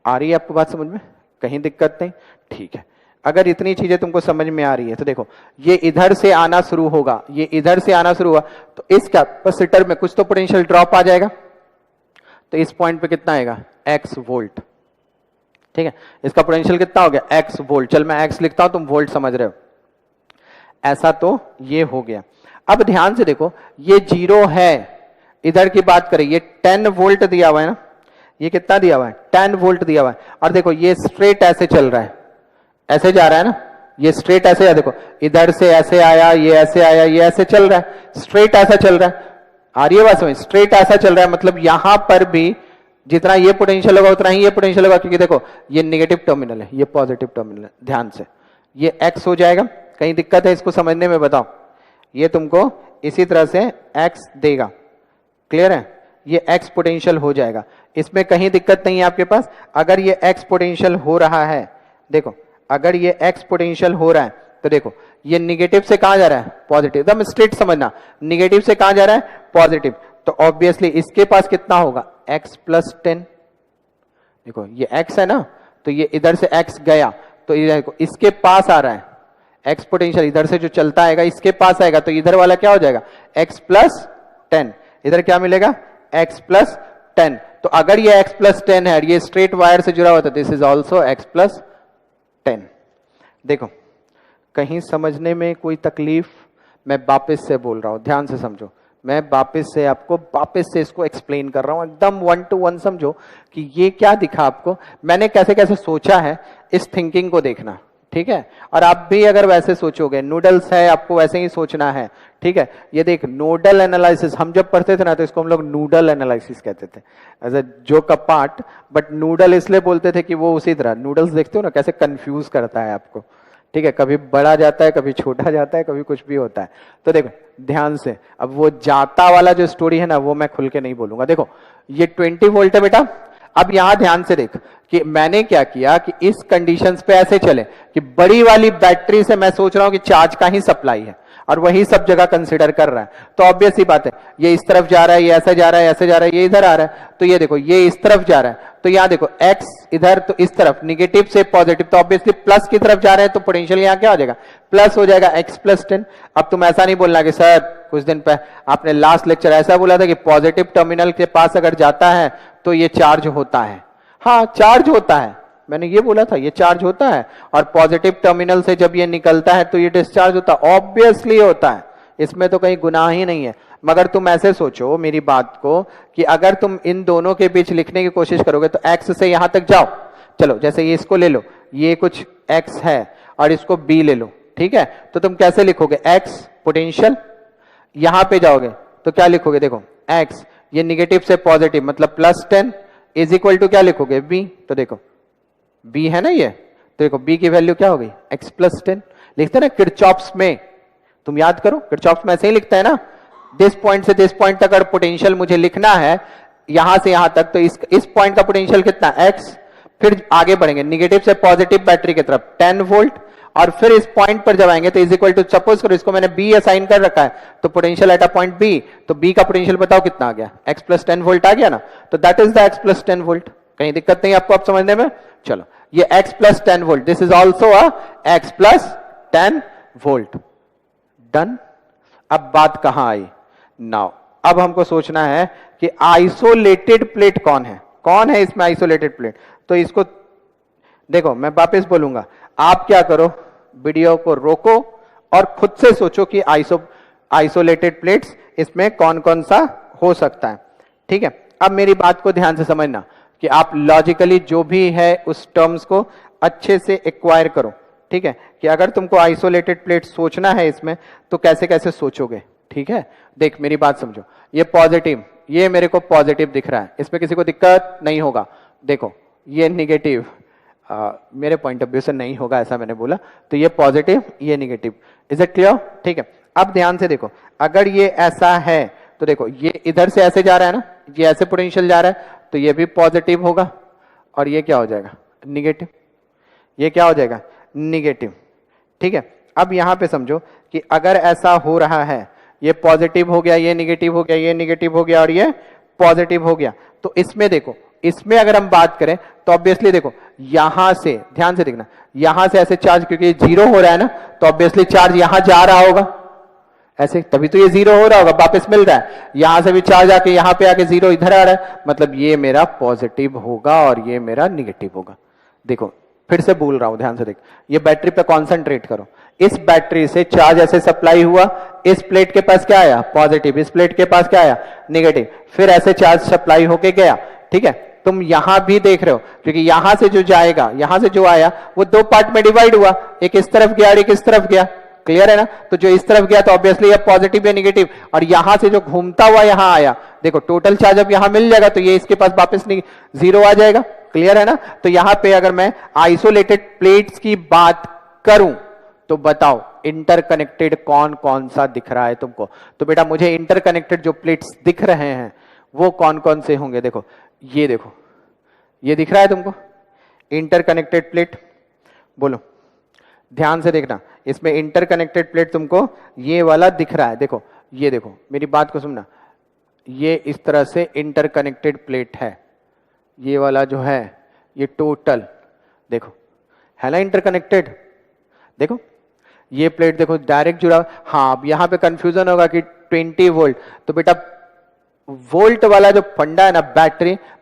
आ रही है आपको बात समझ में, कहीं दिक्कत नहीं, ठीक है। अगर इतनी चीजें तुमको समझ में आ रही है तो देखो, ये इधर से आना शुरू होगा, ये इधर से आना शुरू हुआ तो इस कैपेसिटर में कुछ तो पोटेंशियल ड्रॉप आ जाएगा, तो इस पॉइंट पे कितना आएगा, x वोल्ट, ठीक है। इसका पोटेंशियल कितना हो गया, x वोल्ट। चल मैं x लिखता हूं, तुम वोल्ट समझ रहे हो, ऐसा तो ये हो गया। अब ध्यान से देखो, ये जीरो है, इधर की बात करें, ये 10 वोल्ट दिया हुआ है ना, ये कितना दिया हुआ है, 10 वोल्ट दिया हुआ है, और देखो ये स्ट्रेट ऐसे चल रहा है, ऐसे जा रहा है ना, ये स्ट्रेट ऐसे है, देखो इधर से ऐसे आया, ये ऐसे आया, ये ऐसे चल रहा है, स्ट्रेट ऐसा चल रहा है। आ रही है बात समझ, स्ट्रेट ऐसा चल रहा है, मतलब यहां पर भी जितना ये पोटेंशियल होगा उतना ही ये पोटेंशियल होगा, क्योंकि देखो ये नेगेटिव टर्मिनल है, ये पॉजिटिव टर्मिनल है। ध्यान से, ये x हो जाएगा, कहीं दिक्कत है इसको समझने में, बताओ। ये तुमको इसी तरह से x देगा, क्लियर है, ये x पोटेंशियल हो जाएगा, इसमें कहीं दिक्कत नहीं है आपके पास। अगर ये x पोटेंशियल हो रहा है, देखो अगर ये x पोटेंशियल हो रहा है तो देखो ये निगेटिव से कहां जा रहा है, पॉजिटिव, एकदम स्ट्रेट समझना, निगेटिव से कहां जा रहा है, पॉजिटिव, तो ऑब्वियसली इसके पास कितना होगा, x प्लस 10। देखो ये x है ना, तो ये इधर से x गया, तो ये देखो इसके पास आ रहा है, x पोटेंशियल इधर से जो चलता आएगा इसके पास आएगा, तो इधर वाला क्या हो जाएगा, x प्लस 10, इधर क्या मिलेगा, x प्लस 10। तो अगर ये x प्लस 10 है, ये स्ट्रेट वायर से जुड़ा हुआ था, this is also x plus 10। देखो कहीं समझने में कोई तकलीफ, मैं वापस से बोल रहा हूं, ध्यान से समझो, मैं वापस से इसको एक्सप्लेन कर रहा हूं, एकदम 1 to 1 समझो कि ये क्या दिखा आपको, मैंने कैसे कैसे सोचा है, इस थिंकिंग को देखना, ठीक है। और आप भी अगर वैसे सोचोगे, नूडल्स है आपको वैसे ही सोचना है, ठीक है। ये देख नोडल एनालिसिस, हम जब पढ़ते थे ना तो इसको हम लोग नूडल एनालिसिस कहते थे, as a joke a part, but noodle इसलिए बोलते थे कि वो उसी तरह, नूडल्स देखते हो ना कैसे कंफ्यूज करता है आपको, ठीक है, कभी बड़ा जाता है, कभी छोटा जाता है, कभी कुछ भी होता है। तो देखो ध्यान से, अब वो जाता वाला जो स्टोरी है ना वो मैं खुल के नहीं बोलूंगा। देखो ये 20 वोल्ट है बेटा, अब यहां ध्यान से देख कि मैंने क्या किया कि इस कंडीशंस पे ऐसे चले कि बड़ी वाली बैटरी से मैं सोच रहा हूं कि चार्ज का ही सप्लाई है और वही सब जगह कंसीडर कर रहा है, तो ऑब्वियस ही बात है, ये इस तरफ जा रहा है, ये ऐसा जा रहा है, ऐसे जा रहा है, ये इधर आ रहा है, तो ये देखो ये इस तरफ जा रहा है, तो यहां देखो x इधर, तो इस तरफ निगेटिव से पॉजिटिव, तो ऑब्वियसली प्लस की तरफ जा रहे हैं, तो पोटेंशियल यहां क्या हो जाएगा, प्लस हो जाएगा, x प्लस 10। अब तुम ऐसा नहीं बोलना कि सर कुछ दिन पहले आपने लास्ट लेक्चर ऐसा बोला था कि पॉजिटिव टर्मिनल के पास अगर जाता है तो ये चार्ज होता है। हाँ चार्ज होता है, मैंने ये बोला था, ये चार्ज होता है, और पॉजिटिव टर्मिनल से जब ये निकलता है तो ये डिस्चार्ज होता है, ऑब्वियसली होता है, इसमें तो कहीं गुनाह ही नहीं है। मगर तुम ऐसे सोचो मेरी बात को कि अगर तुम इन दोनों के बीच लिखने की कोशिश करोगे तो x से यहां तक जाओ, चलो जैसे ये इसको ले लो, ये कुछ x है और इसको b ले लो, ठीक है, तो तुम कैसे लिखोगे, x पोटेंशियल, यहां पे जाओगे तो क्या लिखोगे, देखो x ये निगेटिव से पॉजिटिव मतलब प्लस 10 इज इक्वल टू क्या लिखोगे, b, तो देखो b है ना ये, तो देखो b की वैल्यू क्या हो गई, x प्लस 10। लिखते ना किरचॉफ्स में, तुम याद करो किरचॉफ्स में ऐसे ही लिखता है ना, दिस पॉइंट से दिस पॉइंट तक अगर पोटेंशियल मुझे लिखना है यहां से यहां तक, तो इस पॉइंट का पोटेंशियल कितना, x, फिर आगे बढ़ेंगे निगेटिव से पॉजिटिव बैटरी की तरफ 10 वोल्ट, और फिर इस पॉइंट पर जब आएंगे तो इज इक्वल टू, सपोज करो इसको मैंने b असाइन कर रखा है, तो potential at a point b, तो b का पोटेंशियल बताओ कितना आ गया, x प्लस 10 वोल्ट आ गया ना, तो that is the x plus 10 volt. कहीं दिक्कत नहीं आपको आप समझने में, चलो ये x plus 10 volt, this is also a x plus 10 volt, done. अब बात कहां आई, नाउ अब हमको सोचना है कि आइसोलेटेड प्लेट कौन है इसमें आइसोलेटेड प्लेट, तो इसको देखो मैं वापस बोलूंगा, आप क्या करो, वीडियो को रोको और खुद से सोचो कि आइसोलेटेड प्लेट्स इसमें कौन कौन सा हो सकता है, ठीक है। अब मेरी बात को ध्यान से समझना कि आप लॉजिकली जो भी है उस टर्म्स को अच्छे से एक्वायर करो, ठीक है, कि अगर तुमको आइसोलेटेड प्लेट सोचना है इसमें तो कैसे कैसे सोचोगे, ठीक है। देख मेरी बात समझो, ये पॉजिटिव, ये मेरे को पॉजिटिव दिख रहा है, इसमें किसी को दिक्कत नहीं होगा, देखो ये निगेटिव, मेरे पॉइंट ऑफ व्यू से नहीं होगा ऐसा मैंने बोला, तो ये पॉजिटिव ये निगेटिव, इज इट क्लियर, ठीक है। अब ध्यान से देखो, अगर ये ऐसा है तो देखो ये इधर से ऐसे जा रहा है ना, ये ऐसे पोटेंशियल जा रहा है, तो ये भी पॉजिटिव होगा और ये क्या हो जाएगा, निगेटिव। ये क्या हो जाएगा, निगेटिव। ठीक है, अब यहां पे समझो कि अगर ऐसा हो रहा है, ये पॉजिटिव हो गया, ये निगेटिव हो गया, ये निगेटिव हो गया और ये पॉजिटिव हो गया, तो इसमें देखो, इसमें अगर हम बात करें तो ऑब्वियसली देखो यहां से, ध्यान से देखना, यहां से ऐसे चार्ज, क्योंकि जीरो हो रहा है ना, तो ऑब्वियसली चार्ज यहां जा रहा होगा ऐसे, तभी तो ये जीरो हो रहा होगा, वापस मिल रहा है। यहां से भी चार्ज आके यहां पे आके जीरो इधर आ रहा है, मतलब ये मेरा पॉजिटिव होगा और ये मेरा निगेटिव होगा। देखो फिर से बोल रहा हूं, ध्यान से देख, ये बैटरी पे कॉन्सेंट्रेट करो। इस बैटरी से चार्ज ऐसे सप्लाई हुआ, इस प्लेट के पास क्या आया, पॉजिटिव, इस प्लेट के पास क्या आया, निगेटिव, फिर ऐसे चार्ज सप्लाई होके गया। ठीक है, तुम यहां भी देख रहे हो, क्योंकि यहां से जो जाएगा, यहां से जो आया वो दो पार्ट में डिवाइड हुआ, एक इस तरफ गया और एक इस तरफ गया। क्लियर है ना, तो जो इस तरफ गया तो ऑब्वियसली ये पॉजिटिव या निगेटिव, और यहां से जो घूमता हुआ यहां आया, देखो टोटल चार्ज अब यहां मिल जाएगा, तो ये इसके पास वापस जीरो आ जाएगा। क्लियर है ना, तो यहां पे अगर मैं आइसोलेटेड प्लेट्स की बात करूं तो बताओ इंटरकनेक्टेड कौन कौन सा दिख रहा है तुमको। तो बेटा मुझे इंटरकनेक्टेड जो प्लेट्स दिख रहे हैं वो कौन कौन से होंगे, देखो ये देखो, ये दिख रहा है तुमको इंटरकनेक्टेड प्लेट, बोलो ध्यान से देखना, इसमें इंटरकनेक्टेड प्लेट तुमको ये वाला दिख रहा है। देखो ये देखो, मेरी बात को सुनना, ये इस तरह से इंटरकनेक्टेड प्लेट है, ये वाला जो है ये टोटल देखो है ना इंटरकनेक्टेड। देखो ये प्लेट देखो डायरेक्ट जुड़ा। हाँ अब यहां पे कंफ्यूजन होगा कि 20 वोल्ट, तो बेटा वोल्ट वाला जो फंडा है ना,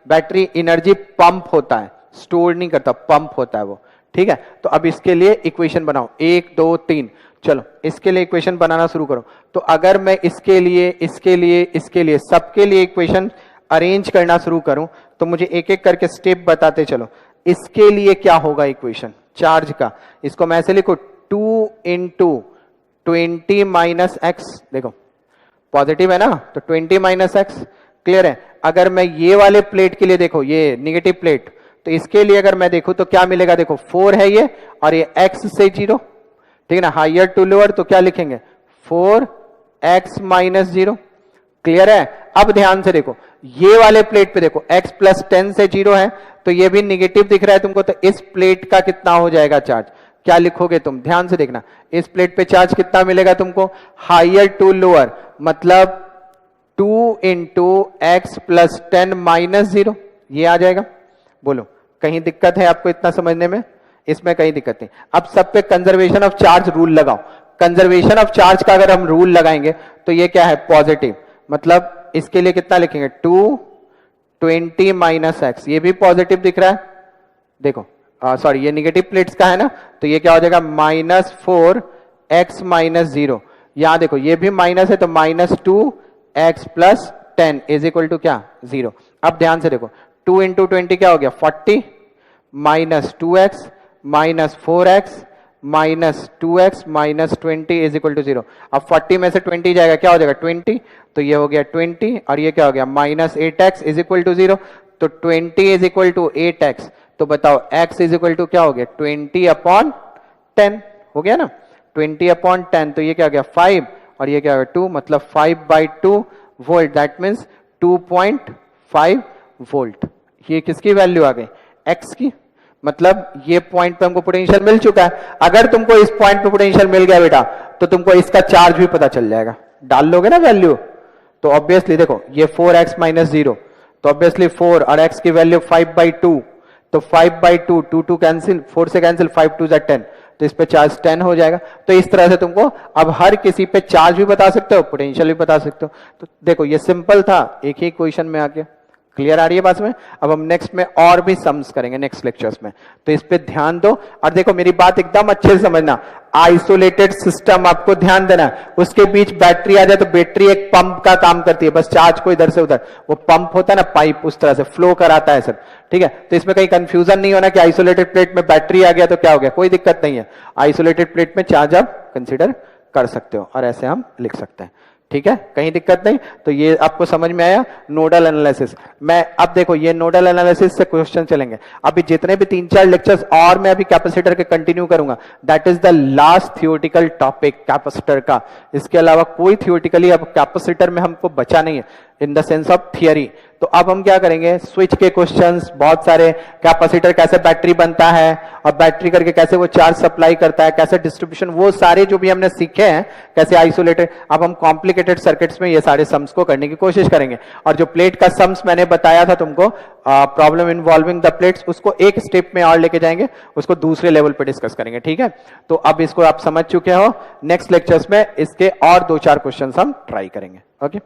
बैटरी एनर्जी पंप होता है, स्टोर नहीं करता, पंप होता है वो। ठीक है, तो अब इसके लिए इक्वेशन बनाओ, 1 2 3, चलो इसके लिए इक्वेशन बनाना शुरू करो। तो अगर मैं इसके लिए सबके लिए इक्वेशन अरेंज करना शुरू करूं तो मुझे एक एक करके स्टेप बताते चलो। इसके लिए क्या होगा इक्वेशन चार्ज का, इसको मैं ऐसे लिखो 2 इंटू 20 माइनस एक्स, देखो पॉजिटिव है ना, तो 20 माइनस एक्स। क्लियर है, अगर मैं ये वाले प्लेट के लिए देखो, ये निगेटिव प्लेट, तो इसके लिए अगर मैं देखूं तो क्या मिलेगा, देखो 4 है ये, और ये x से 0, ठीक है ना, हायर टू लोअर, तो क्या लिखेंगे 4x माइनस 0। क्लियर है, अब ध्यान से देखो, ये वाले प्लेट पे देखो x प्लस 10 से 0 है, तो ये भी निगेटिव दिख रहा है तुमको, तो इस प्लेट का कितना हो जाएगा चार्ज, क्या लिखोगे तुम, ध्यान से देखना, इस प्लेट पे चार्ज कितना मिलेगा तुमको, हायर टू लोअर, मतलब 2 इंटू एक्स प्लस 10 माइनस 0, ये आ जाएगा। बोलो कहीं दिक्कत है आपको इतना समझने में, इसमें कहीं दिक्कत नहीं। अब सब पे कंजर्वेशन ऑफ चार्ज रूल लगाओ। कंजर्वेशन ऑफ चार्ज का अगर हम रूल लगाएंगे तो ये क्या है, पॉजिटिव, मतलब इसके लिए कितना लिखेंगे 220 माइनस एक्स, ये भी पॉजिटिव दिख रहा है, देखो सॉरी ये निगेटिव प्लेट्स का है ना, तो ये क्या हो जाएगा माइनस 4x माइनस 0। यहां देखो ये भी माइनस है, तो minus 2x plus 10 is equal to क्या 0। अब ध्यान से देखो 2 इंटू 20 क्या हो गया 40, minus 2x minus 4x minus 2x minus 20 is equal to 0। अब 40 में से 20 जाएगा, क्या हो जाएगा 20, तो ये हो गया 20, और ये क्या हो गया minus 8x is equal to 0, तो 20 इज इक्वल टू 8x, तो बताओ x इज इक्वल टू क्या हो गया 20/10 हो गया ना, 20/10, तो ये क्या हो गया 5, और ये क्या हो गया 2, मतलब 5/2 वोल्ट, दैट मीन्स 2.5 वोल्ट। ये किसकी वैल्यू आ गई, x की, मतलब ये पॉइंट पे हमको पोटेंशियल मिल चुका है। अगर तुमको इस पॉइंट पे पोटेंशियल मिल गया बेटा, तो तुमको इसका चार्ज भी पता चल जाएगा, डाल लोगे ना वैल्यू, तो ऑब्वियसली देखो ये 4x माइनस 0, तो ऑब्वियसली 4 और x की वैल्यू 5/2, तो 5/2, 2 कैंसिल, 4 से कैंसिल, 5 2 10, तो इस पे चार्ज 10 हो जाएगा। तो इस तरह से तुमको अब हर किसी पे चार्ज भी बता सकते हो, पोटेंशियल भी बता सकते हो। तो देखो ये सिंपल था, एक ही क्वेश्चन में आके। क्लियर आ रही है बात में। अब हम नेक्स्ट में और भी सम्स करेंगे नेक्स्ट लेक्चर्स में, तो इस पे ध्यान दो। और देखो मेरी बात एकदम अच्छे से समझना, आइसोलेटेड सिस्टम आपको ध्यान देना है, उसके बीच बैटरी आ जाए तो बैटरी एक पंप का काम करती है, बस चार्ज को इधर से उधर, वो पंप होता है ना पाइप, उस तरह से फ्लो कराता है सर, ठीक है। तो इसमें कहीं कंफ्यूजन नहीं होना कि आइसोलेटेड प्लेट में बैटरी आ गया तो क्या हो गया, कोई दिक्कत नहीं है। आइसोलेटेड प्लेट में चार्ज आप कंसिडर कर सकते हो और ऐसे हम लिख सकते हैं। ठीक है, कहीं दिक्कत नहीं। तो ये आपको समझ में आया नोडल एनालिसिस। मैं अब देखो ये नोडल एनालिसिस से क्वेश्चन चलेंगे। अभी जितने भी 3-4 लेक्चर्स और मैं अभी कैपेसिटर के कंटिन्यू करूंगा, that is the last theoretical topic capacitor का। इसके अलावा कोई थियोरेटिकली अब कैपेसिटर में हमको बचा नहीं है in the sense of theory. तो अब हम क्या करेंगे, स्विच के क्वेश्चंस बहुत सारे, कैपेसिटर कैसे बैटरी बनता है और बैटरी करके कैसे वो चार्ज सप्लाई करता है, कैसे डिस्ट्रीब्यूशन, वो सारे जो भी हमने सीखे हैं कैसे आइसोलेटेड, अब हम कॉम्प्लिकेटेड सर्किट्स में ये सारे सम्स को करने की कोशिश करेंगे। और जो प्लेट का सम्स मैंने बताया था तुमको, प्रॉब्लम इन्वॉल्विंग द प्लेट्स, उसको एक स्टेप में और लेके जाएंगे, उसको दूसरे लेवल पे डिस्कस करेंगे। ठीक है, तो अब इसको आप समझ चुके हो। नेक्स्ट लेक्चर्स में इसके और 2-4 क्वेश्चंस हम ट्राई करेंगे। ओके।